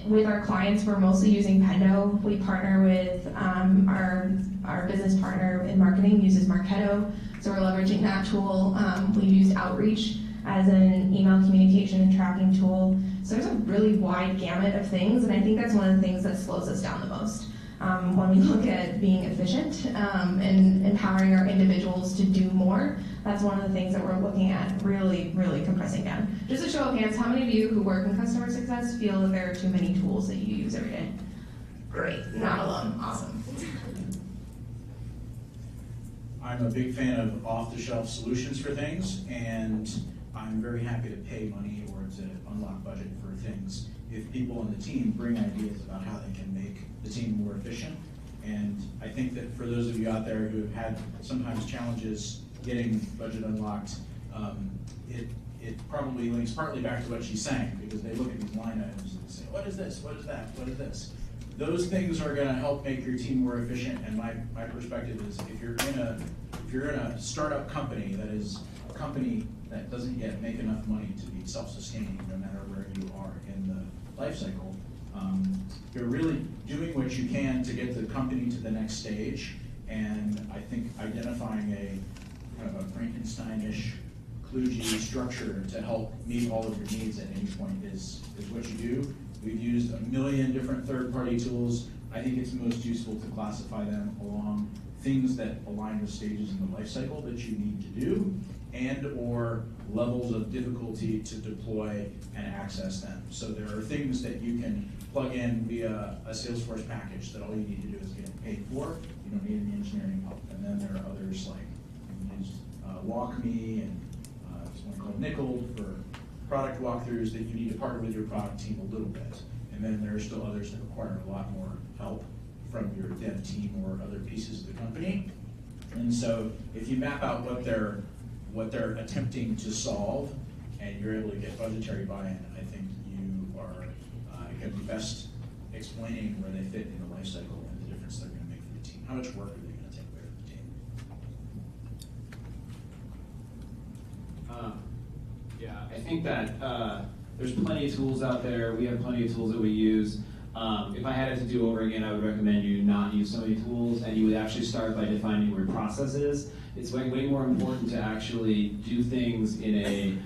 With our clients, we're mostly using Pendo. We partner with our business partner in marketing uses Marketo, so we're leveraging that tool. We've used Outreach as an email communication and tracking tool. So there's a really wide gamut of things, and I think that's one of the things that slows us down the most. When we look at being efficient and empowering our individuals to do more, that's one of the things that we're looking at really, really compressing down. Just a show of hands, how many of you who work in customer success feel that there are too many tools that you use every day? Great, not alone, awesome. I'm a big fan of off-the-shelf solutions for things, and I'm very happy to pay money or to unlock budget for things if people on the team bring ideas about how they can make the team more efficient. And I think that for those of you out there who have had sometimes challenges getting budget unlocked, it probably links partly back to what she's saying, because they look at these line items and say, what is this, what is that, what is this? Those things are gonna help make your team more efficient, and my perspective is if you're in a startup company that is a company that doesn't yet make enough money to be self-sustaining no matter where you are in the life cycle, you're really doing what you can to get the company to the next stage. And I think identifying a kind of a Frankenstein-ish kludgy structure to help meet all of your needs at any point is what you do. We've used a million different third-party tools. I think it's most useful to classify them along things that align with stages in the life cycle that you need to do, and or levels of difficulty to deploy and access them. So there are things that you can plug in via a Salesforce package that all you need to do is get it paid for. You don't need any engineering help. And then there are others like you can use WalkMe and there's one called Nickel for product walkthroughs that you need to partner with your product team a little bit. And then there are still others that require a lot more help from your dev team or other pieces of the company. And so if you map out what they're attempting to solve and you're able to get budgetary buy-in, I think you are going to be best explaining where they fit in the life cycle and the difference they're going to make for the team. How much work are they going to take away from the team? Yeah, I think that there's plenty of tools out there. We have plenty of tools that we use. If I had it to do over again, I would recommend you not use so many tools, and you would actually start by defining where your process is. It's way more important to actually do things in a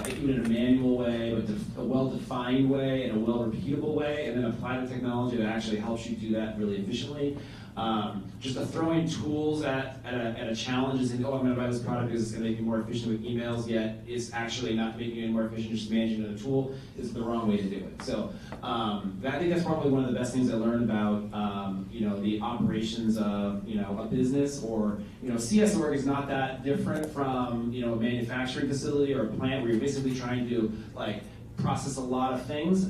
even in a manual way, but a well-defined way and a well-repeatable way, and then apply the technology that actually helps you do that really efficiently. Just throwing tools at a challenge is, oh, I'm going to buy this product because it's going to make me more efficient with emails, yet it's actually not making you any more efficient, just managing another tool, is the wrong way to do it. So I think that's probably one of the best things I learned about the operations of a business, or CS org is not that different from a manufacturing facility or a plant where you're basically trying to process a lot of things.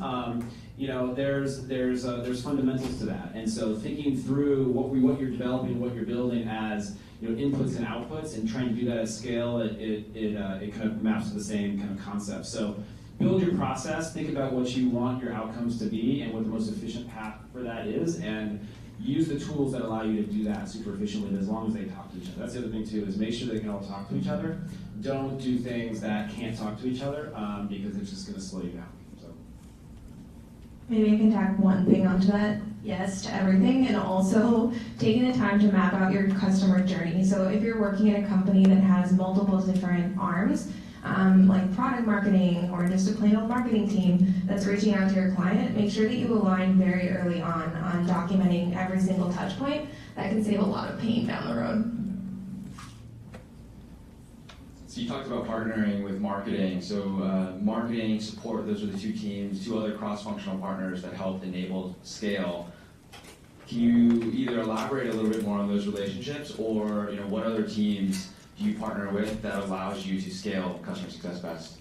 There's fundamentals to that, and so thinking through what you're developing, what you're building as inputs and outputs, and trying to do that at scale, it kind of maps to the same kind of concept. So build your process, think about what you want your outcomes to be, and what the most efficient path for that is, and use the tools that allow you to do that super efficiently, as long as they talk to each other. That's the other thing too, is make sure they can all talk to each other. Don't do things that can't talk to each other, because it's just going to slow you down. Maybe I can tack one thing onto that, yes to everything, and also taking the time to map out your customer journey. So if you're working in a company that has multiple different arms, like product marketing or just a plain old marketing team that's reaching out to your client, make sure that you align very early on documenting every single touch point. That can save a lot of pain down the road. So you talked about partnering with marketing. So marketing, support, those are the two teams, two other cross-functional partners that help enable scale. Can you either elaborate a little bit more on those relationships, or what other teams do you partner with that allows you to scale customer success best?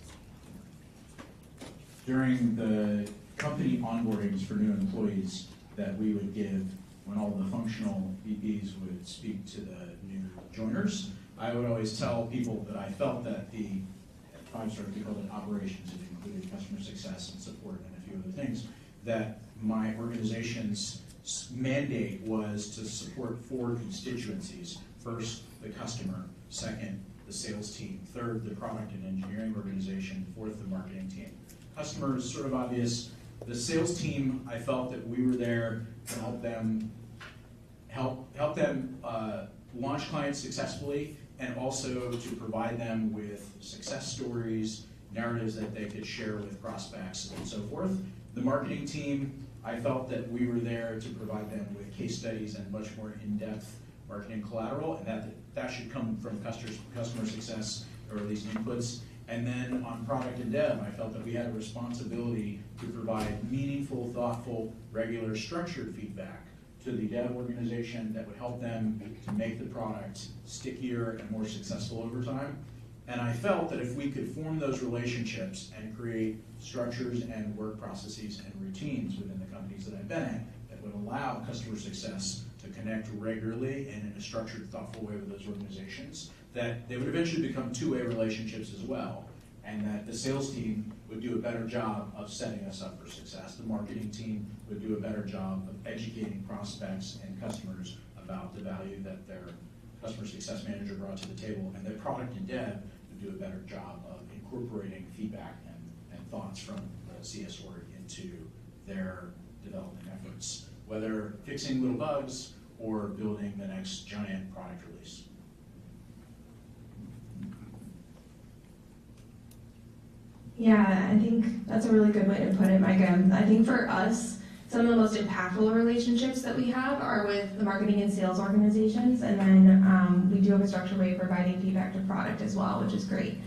During the company onboardings for new employees that we would give when all the functional VPs would speak to the new joiners, I would always tell people that I felt that the FiveStars, they called it operations. It included customer success and support and a few other things. That my organization's mandate was to support 4 constituencies. First, the customer. Second, the sales team. Third, the product and engineering organization. Fourth, the marketing team. Customer is sort of obvious. The sales team, I felt that we were there to help them launch clients successfully, and also to provide them with success stories, narratives that they could share with prospects, and so forth. The marketing team, I felt that we were there to provide them with case studies and much more in-depth marketing collateral, and that should come from customer success, or at least inputs. And then on product and dev, I felt that we had a responsibility to provide meaningful, thoughtful, regular, structured feedback to the dev organization that would help them to make the product stickier and more successful over time. And I felt that if we could form those relationships and create structures and work processes and routines within the companies that I've been at that would allow customer success to connect regularly and in a structured, thoughtful way with those organizations, that they would eventually become two-way relationships as well, and that the sales team would do a better job of setting us up for success. The marketing team would do a better job of educating prospects and customers about the value that their customer success manager brought to the table, and the product and dev would do a better job of incorporating feedback and thoughts from the CS org into their development efforts, whether fixing little bugs or building the next giant product release. Yeah, I think that's a really good way to put it, Micah. I think for us, some of the most impactful relationships that we have are with the marketing and sales organizations, and then we do have a structured way of providing feedback to product as well, which is great.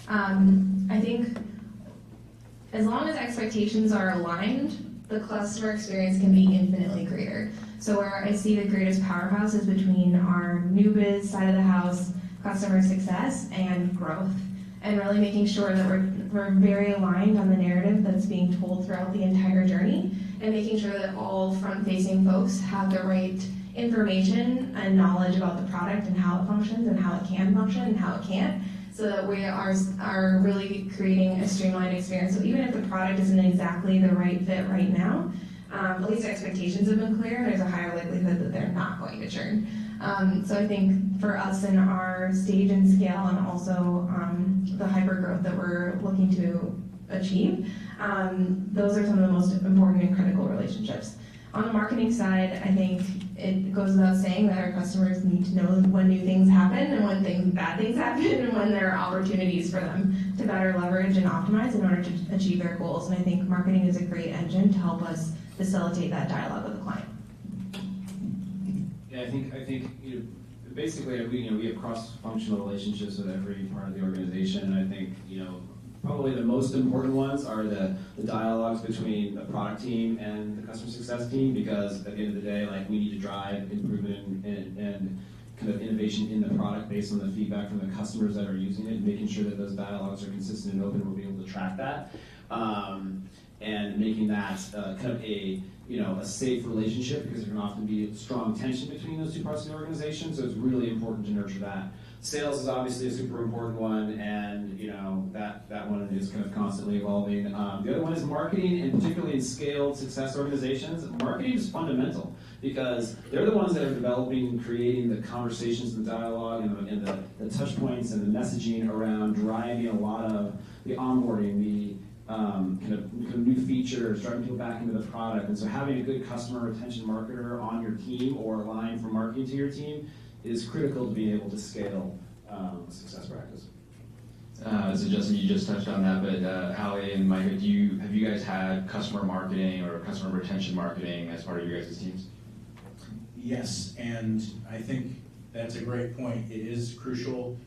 I think as long as expectations are aligned, the customer experience can be infinitely greater. So where I see the greatest powerhouse is between our new biz side of the house, customer success, and growth, and really making sure that we're very aligned on the narrative that's being told throughout the entire journey, and making sure that all front-facing folks have the right information and knowledge about the product and how it functions and how it can function and how it can't, so that we are really creating a streamlined experience. So even if the product isn't exactly the right fit right now, at least expectations have been clear, and there's a higher likelihood that they're not going to churn. So I think for us in our stage and scale, and also the hyper growth that we're looking to achieve, those are some of the most important and critical relationships. On the marketing side, I think it goes without saying that our customers need to know when new things happen and when bad things happen, and when there are opportunities for them to better leverage and optimize in order to achieve their goals. And I think marketing is a great engine to help us facilitate that dialogue with the client. Yeah, I think basically we have cross-functional relationships with every part of the organization, and I think probably the most important ones are the dialogues between the product team and the customer success team, because at the end of the day, we need to drive improvement and kind of innovation in the product based on the feedback from the customers that are using it, and making sure that those dialogues are consistent and open, and we'll be able to track that, and making that kind of a safe relationship, because there can often be strong tension between those two parts of the organization, so it's really important to nurture that. Sales is obviously a super important one, and that one is kind of constantly evolving. The other one is marketing, and particularly in scaled success organizations. Marketing is fundamental, because they're the ones that are developing and creating the conversations and the dialogue and the touch points and the messaging around driving a lot of the onboarding, the kind of new features, driving people back into the product. And so having a good customer retention marketer on your team or a line from marketing to your team is critical to being able to scale success practice. So Justin, you just touched on that, but Hallie and Micah, have you guys had customer marketing or customer retention marketing as part of your guys' teams? Yes, and I think that's a great point. It is crucial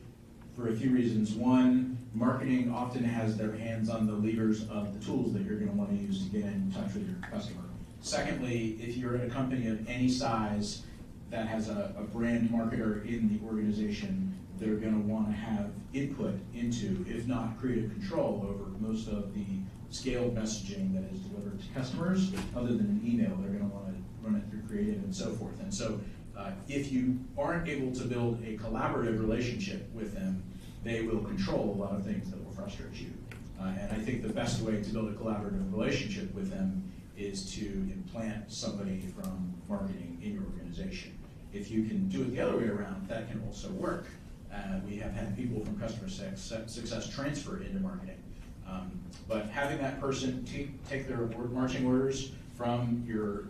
for a few reasons. One, marketing often has their hands on the levers of the tools that you're going to want to use to get in touch with your customer. Secondly, if you're at a company of any size that has a brand marketer in the organization, they're going to want to have input into, if not creative control over, most of the scaled messaging that is delivered to customers. Other than an email, they're going to want to run it through creative and so forth. And so if you aren't able to build a collaborative relationship with them, they will control a lot of things that will frustrate you. And I think the best way to build a collaborative relationship with them is to implant somebody from marketing in your organization. If you can do it the other way around, that can also work. We have had people from customer success transfer into marketing. But having that person take their marching orders from your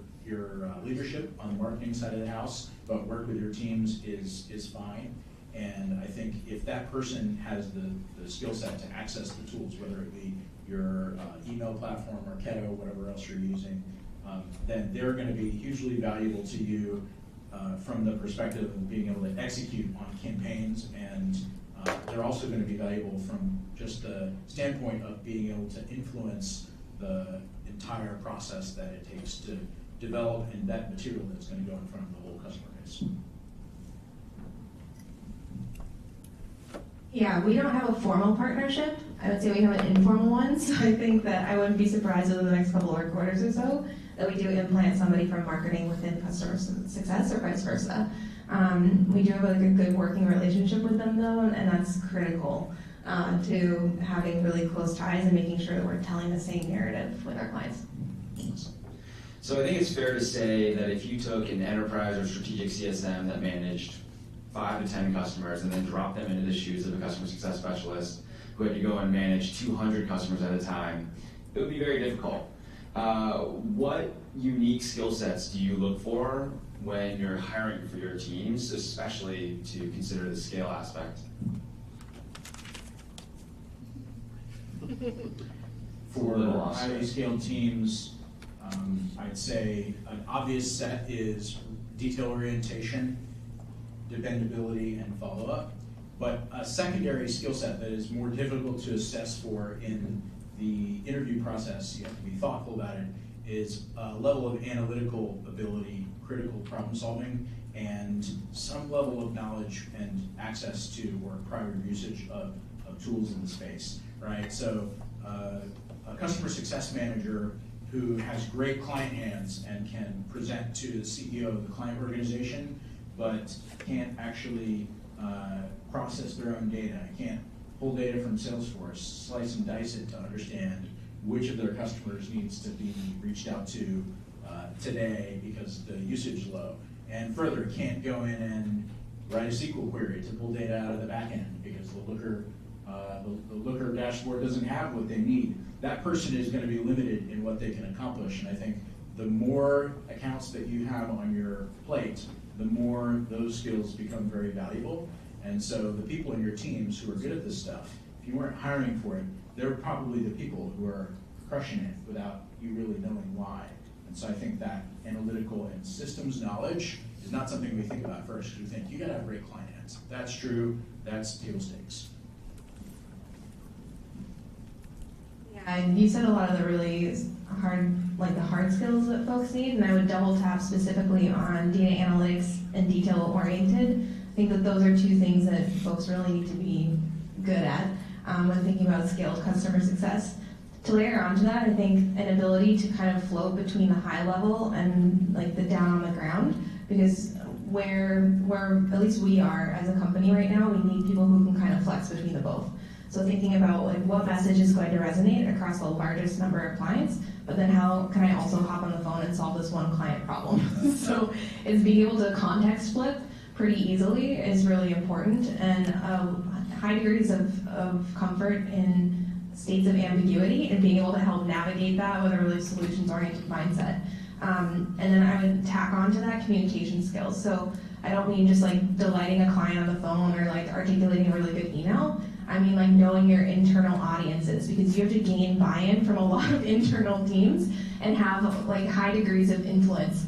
leadership on the marketing side of the house, but work with your teams is fine. And I think if that person has the skill set to access the tools, whether it be your email platform or Keto, whatever else you're using, then they're going to be hugely valuable to you from the perspective of being able to execute on campaigns, and they're also going to be valuable from just the standpoint of being able to influence the entire process that it takes to develop and vet material that's going to go in front of the whole customer base. Yeah, we don't have a formal partnership. I would say we have an informal one, so I think that I wouldn't be surprised over the next couple of quarters or so that we do implant somebody from marketing within customer success or vice versa. We do have a good working relationship with them though, and that's critical to having really close ties and making sure that we're telling the same narrative with our clients. So I think it's fair to say that if you took an enterprise or strategic CSM that managed 5 to 10 customers and then dropped them into the shoes of a customer success specialist who had to go and manage 200 customers at a time, it would be very difficult. What unique skill sets do you look for when you're hiring for your teams, especially to consider the scale aspect? For highly scaled teams, I'd say an obvious set is detail orientation, dependability, and follow-up. But a secondary skill set that is more difficult to assess for in the interview process, you have to be thoughtful about it, is a level of analytical ability, critical problem solving, and some level of knowledge and access to or prior usage of tools in the space, right? So a customer success manager who has great client hands and can present to the CEO of the client organization, but can't actually process their own data, can't pull data from Salesforce, slice and dice it to understand which of their customers needs to be reached out to today because the usage is low. And further, can't go in and write a SQL query to pull data out of the back end because the Looker dashboard doesn't have what they need. That person is going to be limited in what they can accomplish. And I think the more accounts that you have on your plate, the more those skills become very valuable. And so the people in your teams who are good at this stuff, if you weren't hiring for it, they're probably the people who are crushing it without you really knowing why. And so I think that analytical and systems knowledge is not something we think about first. We think, you gotta have great client hands. That's true, that's table stakes. Yeah, and you said a lot of the really hard, like the hard skills that folks need, and I would double tap specifically on data analytics and detail oriented. I think that those are two things that folks really need to be good at when thinking about scaled customer success. To layer onto that, I think an ability to kind of float between the high level and like the down on the ground, because where at least we are as a company right now, we need people who can kind of flex between the both. So thinking about like what message is going to resonate across the largest number of clients, but then how can I also hop on the phone and solve this one client problem? So it's being able to context flip pretty easily is really important, and high degrees of comfort in states of ambiguity and being able to help navigate that with a really solutions-oriented mindset. And then I would tack onto that communication skills. So I don't mean just like delighting a client on the phone or like articulating a really good email. I mean like knowing your internal audiences, because you have to gain buy-in from a lot of internal teams and have like high degrees of influence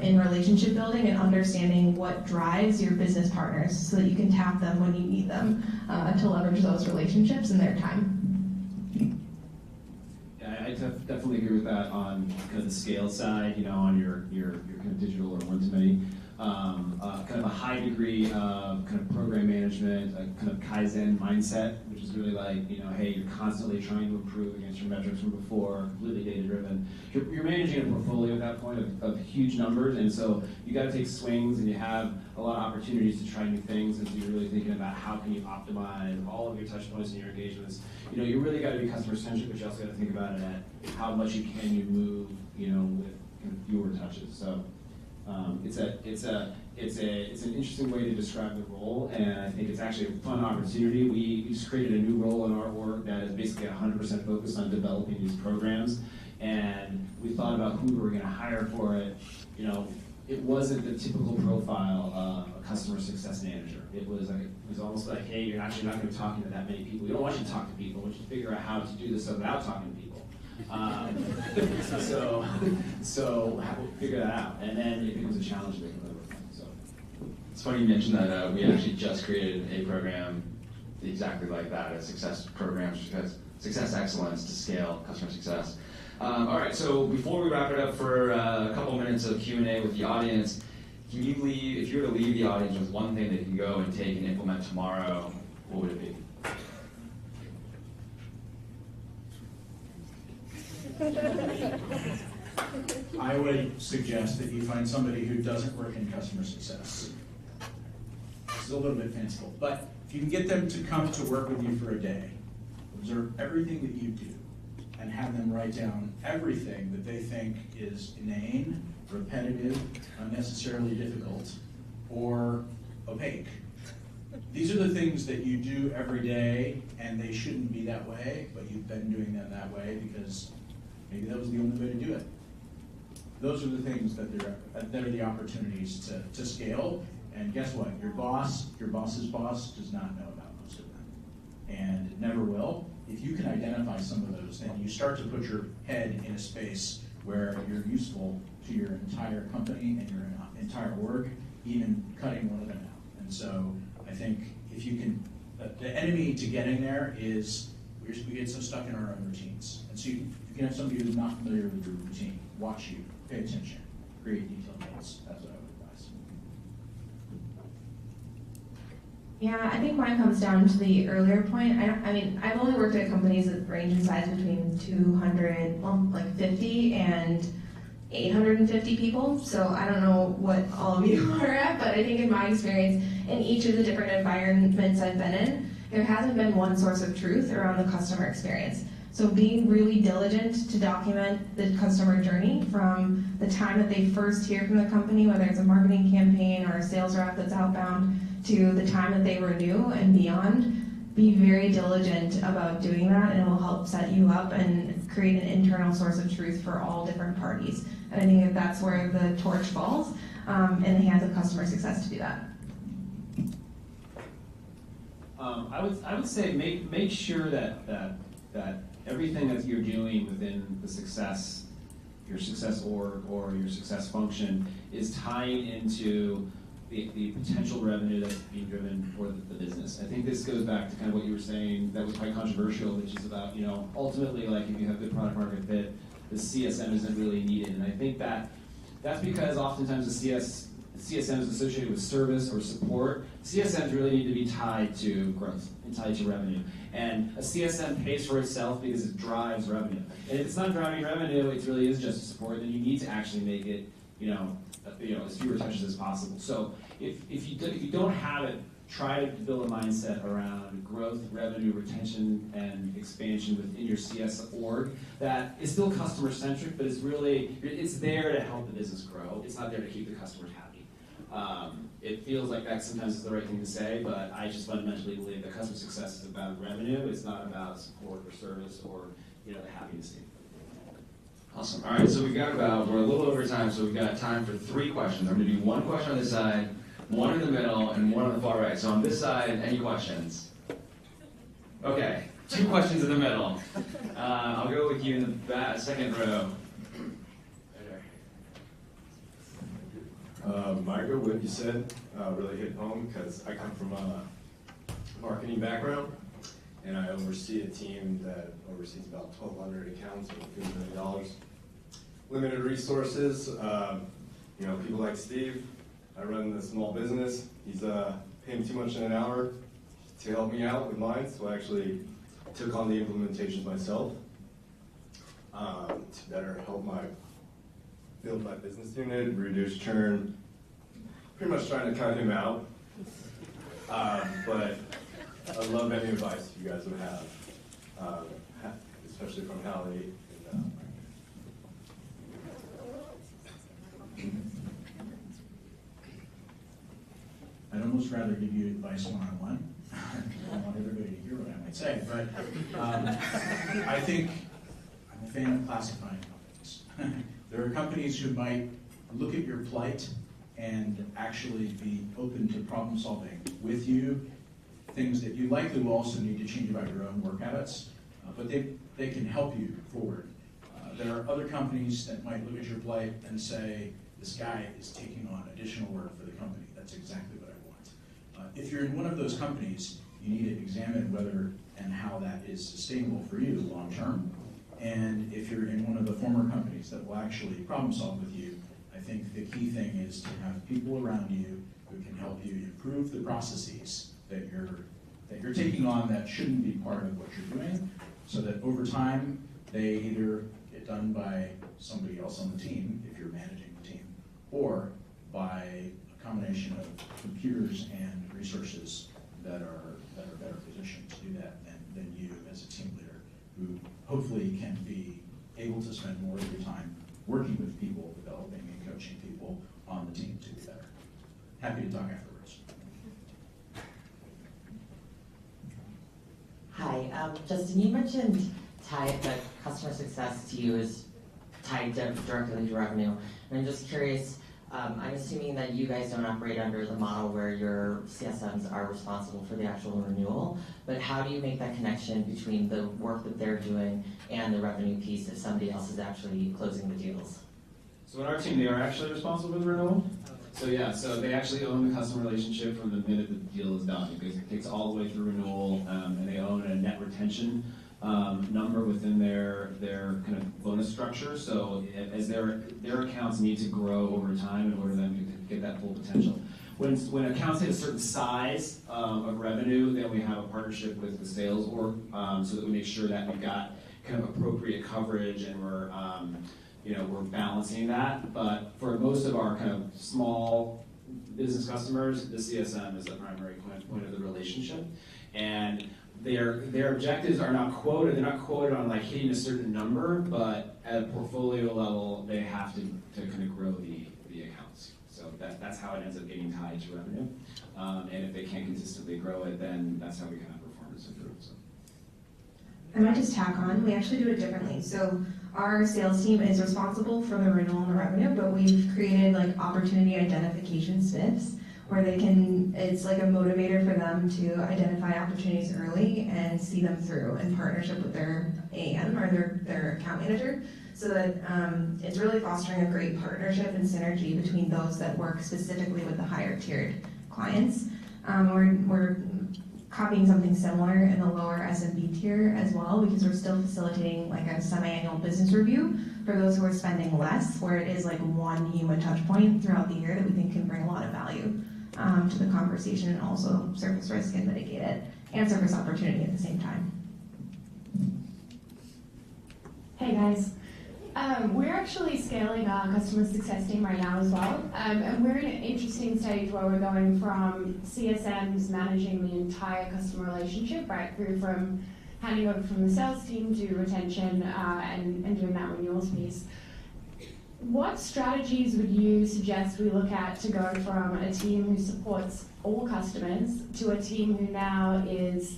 in relationship building and understanding what drives your business partners so that you can tap them when you need them to leverage those relationships in their time. Yeah, I definitely agree with that on kind of the scale side, you know, on your kind of digital or one-to-many. Kind of a high degree of kind of program management, a kind of Kaizen mindset, which is really like, you know, hey, you're constantly trying to improve against your metrics from before, completely data-driven. You're managing a portfolio at that point of huge numbers, and so you got to take swings, and you have a lot of opportunities to try new things, and so you're really thinking about how can you optimize all of your touch points and your engagements. You know, you really got to be customer centric, but you also got to think about it at how much you move, you know, with kind of fewer touches. So it's an interesting way to describe the role, and I think it's actually a fun opportunity. We just created a new role in our org that is basically 100% focused on developing these programs, and we thought about who we were going to hire for it. You know, it wasn't the typical profile of a customer success manager. It was almost like, hey, you're actually not going to be talking to that many people. We don't want you to talk to people. We want you to figure out how to do this stuff without talking to people. So figure that out, and then it becomes a challenge to make it overcome. So it's funny you mentioned that we actually just created a program exactly like that, a success program, success excellence to scale customer success. All right, so before we wrap it up for a couple minutes of Q&A with the audience, can you leave, if you were to leave the audience with one thing they can go and take and implement tomorrow, what would it be? I would suggest that you find somebody who doesn't work in customer success. This is a little bit fanciful, but if you can get them to come to work with you for a day, observe everything that you do, and have them write down everything that they think is inane, repetitive, unnecessarily difficult, or opaque. These are the things that you do every day, and they shouldn't be that way, but you've been doing them that way because maybe that was the only way to do it. Those are the things that are the opportunities to scale. And guess what? Your boss's boss does not know about most of them, and never will. If you can identify some of those, then you start to put your head in a space where you're useful to your entire company and your entire org, even cutting one of them out. And so I think if you can, the enemy to getting there is we get so stuck in our own routines. And so you can have somebody who's not familiar with your routine, watch you, pay attention, create detailed notes. That's what I would advise. Yeah, I think mine comes down to the earlier point. I mean, I've only worked at companies that range in size between 50 and 850 people. So I don't know what all of you are at, but I think in my experience, in each of the different environments I've been in, there hasn't been one source of truth around the customer experience. So being really diligent to document the customer journey from the time that they first hear from the company, whether it's a marketing campaign or a sales rep that's outbound, to the time that they renew and beyond. Be very diligent about doing that, and it will help set you up and create an internal source of truth for all different parties. And I think that that's where the torch falls in the hands of customer success to do that. I would say make sure that everything that you're doing within the success, your success org or your success function is tying into the potential revenue that's being driven for the business. I think this goes back to kind of what you were saying that was quite controversial, which is about, you know, ultimately, like, if you have good product market fit, the CSM isn't really needed. And I think that's because oftentimes the CSM is associated with service or support. CSMs really need to be tied to growth and tied to revenue. And a CSM pays for itself because it drives revenue. And if it's not driving revenue, it really is just support, then you need to actually make it, as fewer touches as possible. So if you don't have it, try to build a mindset around growth, revenue, retention, and expansion within your CS org that is still customer centric, but it's there to help the business grow. It's not there to keep the customers happy. It feels like that sometimes is the right thing to say, but I just fundamentally believe that customer success is about revenue. It's not about support or service or the happiness team. Awesome. All right, so we're a little over time, so we've got time for 3 questions. I'm going to do 1 question on this side, 1 in the middle, and 1 on the far right. So on this side, any questions? Okay, 2 questions in the middle. I'll go with you in the second row. Micah, what you said really hit home because I come from a marketing background, and I oversee a team that oversees about 1,200 accounts with $2 million. Limited resources, people like Steve. I run the small business. He's paying too much in an hour to help me out with mine, so I actually took on the implementations myself to better help build my business unit, reduce churn, pretty much trying to cut him out. But I'd love any advice you guys would have, especially from Hallie. I'd almost rather give you advice one-on-one. I don't want everybody to hear what I might say, but I think I'm a fan of classifying companies. There are companies who might look at your plight and actually be open to problem solving with you, things that you likely will also need to change about your own work habits, but they can help you forward. There are other companies that might look at your plight and say, this guy is taking on additional work for the company. That's exactly what I want. If you're in one of those companies, you need to examine whether and how that is sustainable for you long term. And if you're in one of the former companies that will actually problem solve with you, I think the key thing is to have people around you who can help you improve the processes that you're taking on that shouldn't be part of what you're doing, so that over time they either get done by somebody else on the team, if you're managing the team, or by a combination of computers and resources that are better positioned to do that than you as a team leader, who hopefully can be able to spend more of your time working with people, developing and coaching people on the team to be better. Happy to talk afterwards. Hi, Justin, you mentioned that customer success to you is tied directly to revenue. And I'm just curious, I'm assuming that you guys don't operate under the model where your CSMs are responsible for the actual renewal, but how do you make that connection between the work that they're doing and the revenue piece if somebody else is actually closing the deals? So in our team, they are actually responsible for the renewal. So yeah, so they actually own the customer relationship from the minute the deal is done. It takes all the way through renewal, and they own a net retention number within their kind of bonus structure. So as their accounts need to grow over time in order for them to get that full potential. When accounts hit a certain size of revenue, then we have a partnership with the sales org, so that we make sure that we've got kind of appropriate coverage and we're balancing that. But for most of our kind of small business customers, the CSM is the primary point of the relationship. And their objectives are not quoted. They're not quoted on like hitting a certain number, but at a portfolio level, they have to kind of grow the accounts. So that's how it ends up getting tied to revenue. And if they can't consistently grow it, then that's how we kind of performance improve. So. I might just tack on, we actually do it differently. So our sales team is responsible for the renewal and the revenue, but we've created like opportunity identification spiffs where it's like a motivator for them to identify opportunities early and see them through in partnership with their AM or their account manager, so that it's really fostering a great partnership and synergy between those that work specifically with the higher tiered clients. We're copying something similar in the lower SMB tier as well, because we're still facilitating like a semi-annual business review for those who are spending less, where it is like one human touch point throughout the year that we think can bring a lot of value to the conversation, and also surface risk and mitigate it, and surface opportunity at the same time. Hey guys. We're actually scaling our customer success team right now as well, and we're in an interesting stage where we're going from CSMs managing the entire customer relationship, right through from handing over from the sales team to retention and doing that renewals piece. What strategies would you suggest we look at to go from a team who supports all customers to a team who now is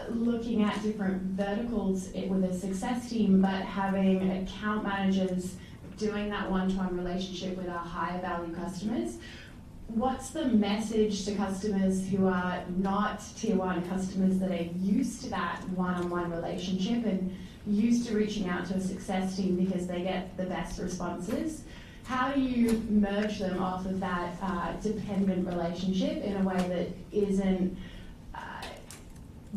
looking at different verticals with a success team, but having account managers doing that one-to-one relationship with our higher value customers? What's the message to customers who are not tier one customers that are used to that one-on-one relationship and used to reaching out to a success team because they get the best responses? How do you merge them off of that dependent relationship in a way that isn't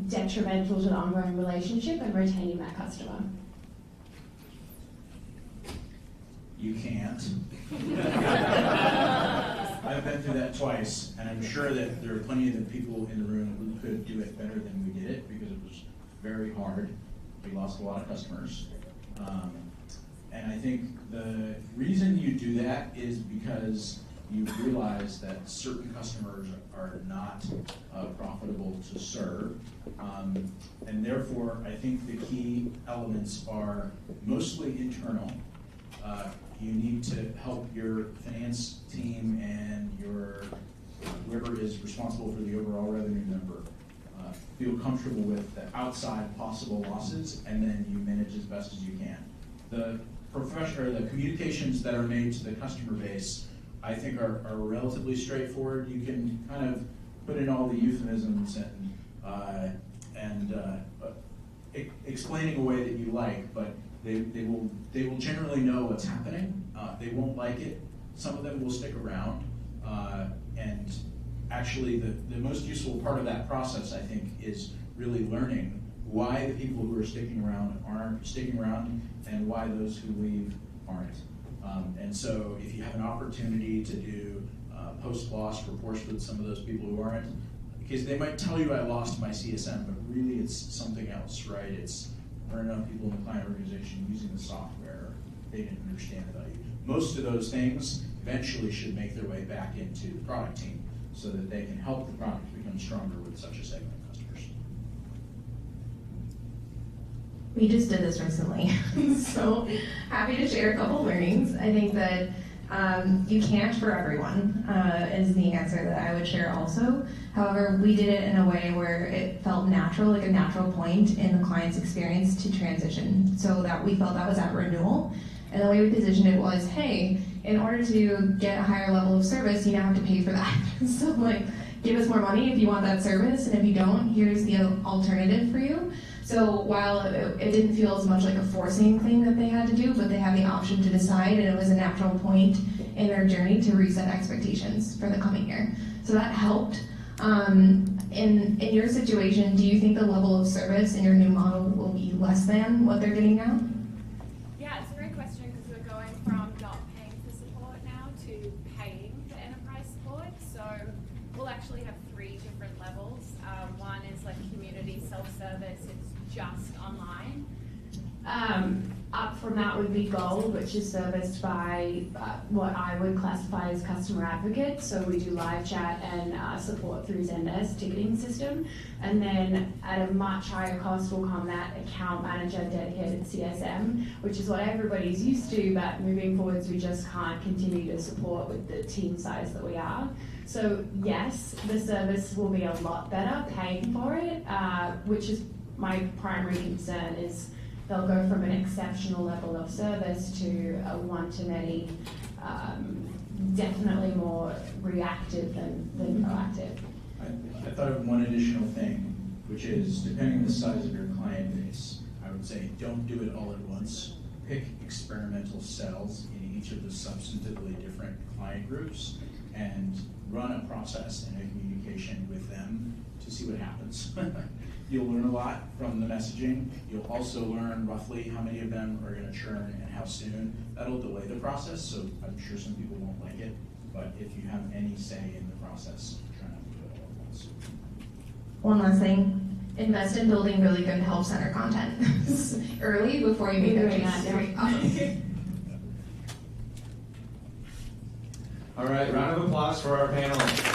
detrimental to the ongoing relationship and retaining that customer? You can't. I've been through that twice, and I'm sure that there are plenty of the people in the room who could do it better than we did it, because it was very hard. We lost a lot of customers. And I think the reason you do that is because you realize that certain customers are not profitable to serve. And therefore, I think the key elements are mostly internal. You need to help your finance team and your whoever is responsible for the overall revenue number feel comfortable with the outside possible losses, and then you manage as best as you can. The communications that are made to the customer base, I think, are relatively straightforward. You can kind of put in all the euphemisms and explaining a way that you like, but they will generally know what's happening. They won't like it. Some of them will stick around, and actually the most useful part of that process, I think, is really learning why the people who are sticking around aren't sticking around and why those who leave aren't. And so if you have an opportunity to do post-loss reports with some of those people who aren't, because they might tell you I lost my CSM, but really it's something else, right? It's there aren't enough people in the client organization using the software. They didn't understand the value. Most of those things eventually should make their way back into the product team so that they can help the product become stronger with such a segment of customers. We just did this recently, so happy to share a couple learnings. I think that you can't for everyone is the answer that I would share also. However, we did it in a way where it felt natural, like a natural point in the client's experience to transition, so that we felt that was at renewal. And the way we positioned it was, hey, in order to get a higher level of service, you now have to pay for that. So like, give us more money if you want that service, and if you don't, here's the alternative for you. So while it didn't feel as much like a forcing thing that they had to do, but they had the option to decide, and it was a natural point in their journey to reset expectations for the coming year. So that helped. In your situation, do you think the level of service in your new model will be less than what they're getting now? Yeah, it's a great question because we're going from not paying for support now to paying for enterprise support. So we'll actually have 3 different levels. One is like community self-service, it's just online. Up from that would be Gold, which is serviced by what I would classify as customer advocates. So we do live chat and support through Zendesk ticketing system. And then at a much higher cost will come that account manager dedicated CSM, which is what everybody's used to, but moving forwards we just can't continue to support with the team size that we are. So yes, the service will be a lot better paying for it, which is my primary concern is they'll go from an exceptional level of service to a one-to-many, definitely more reactive than proactive. I thought of one additional thing, which is depending on the size of your client base, I would say don't do it all at once. Pick experimental cells in each of the substantively different client groups and run a process and a communication with them to see what happens. You'll learn a lot from the messaging. You'll also learn roughly how many of them are going to churn and how soon. That'll delay the process, so I'm sure some people won't like it, but if you have any say in the process, try not to do it all at once. One last thing, invest in building really good help center content early before you make that change. Awesome. All right, round of applause for our panelists.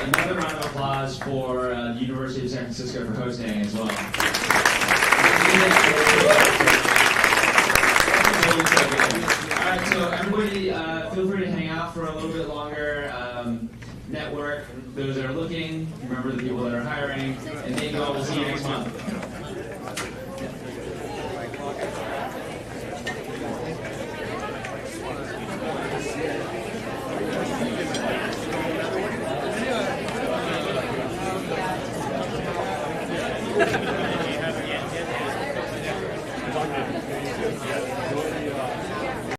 Another round of applause for the University of San Francisco for hosting as well. All right, so everybody feel free to hang out for a little bit longer, network, those that are looking, remember the people that are hiring, and thank you all. We'll see you next month.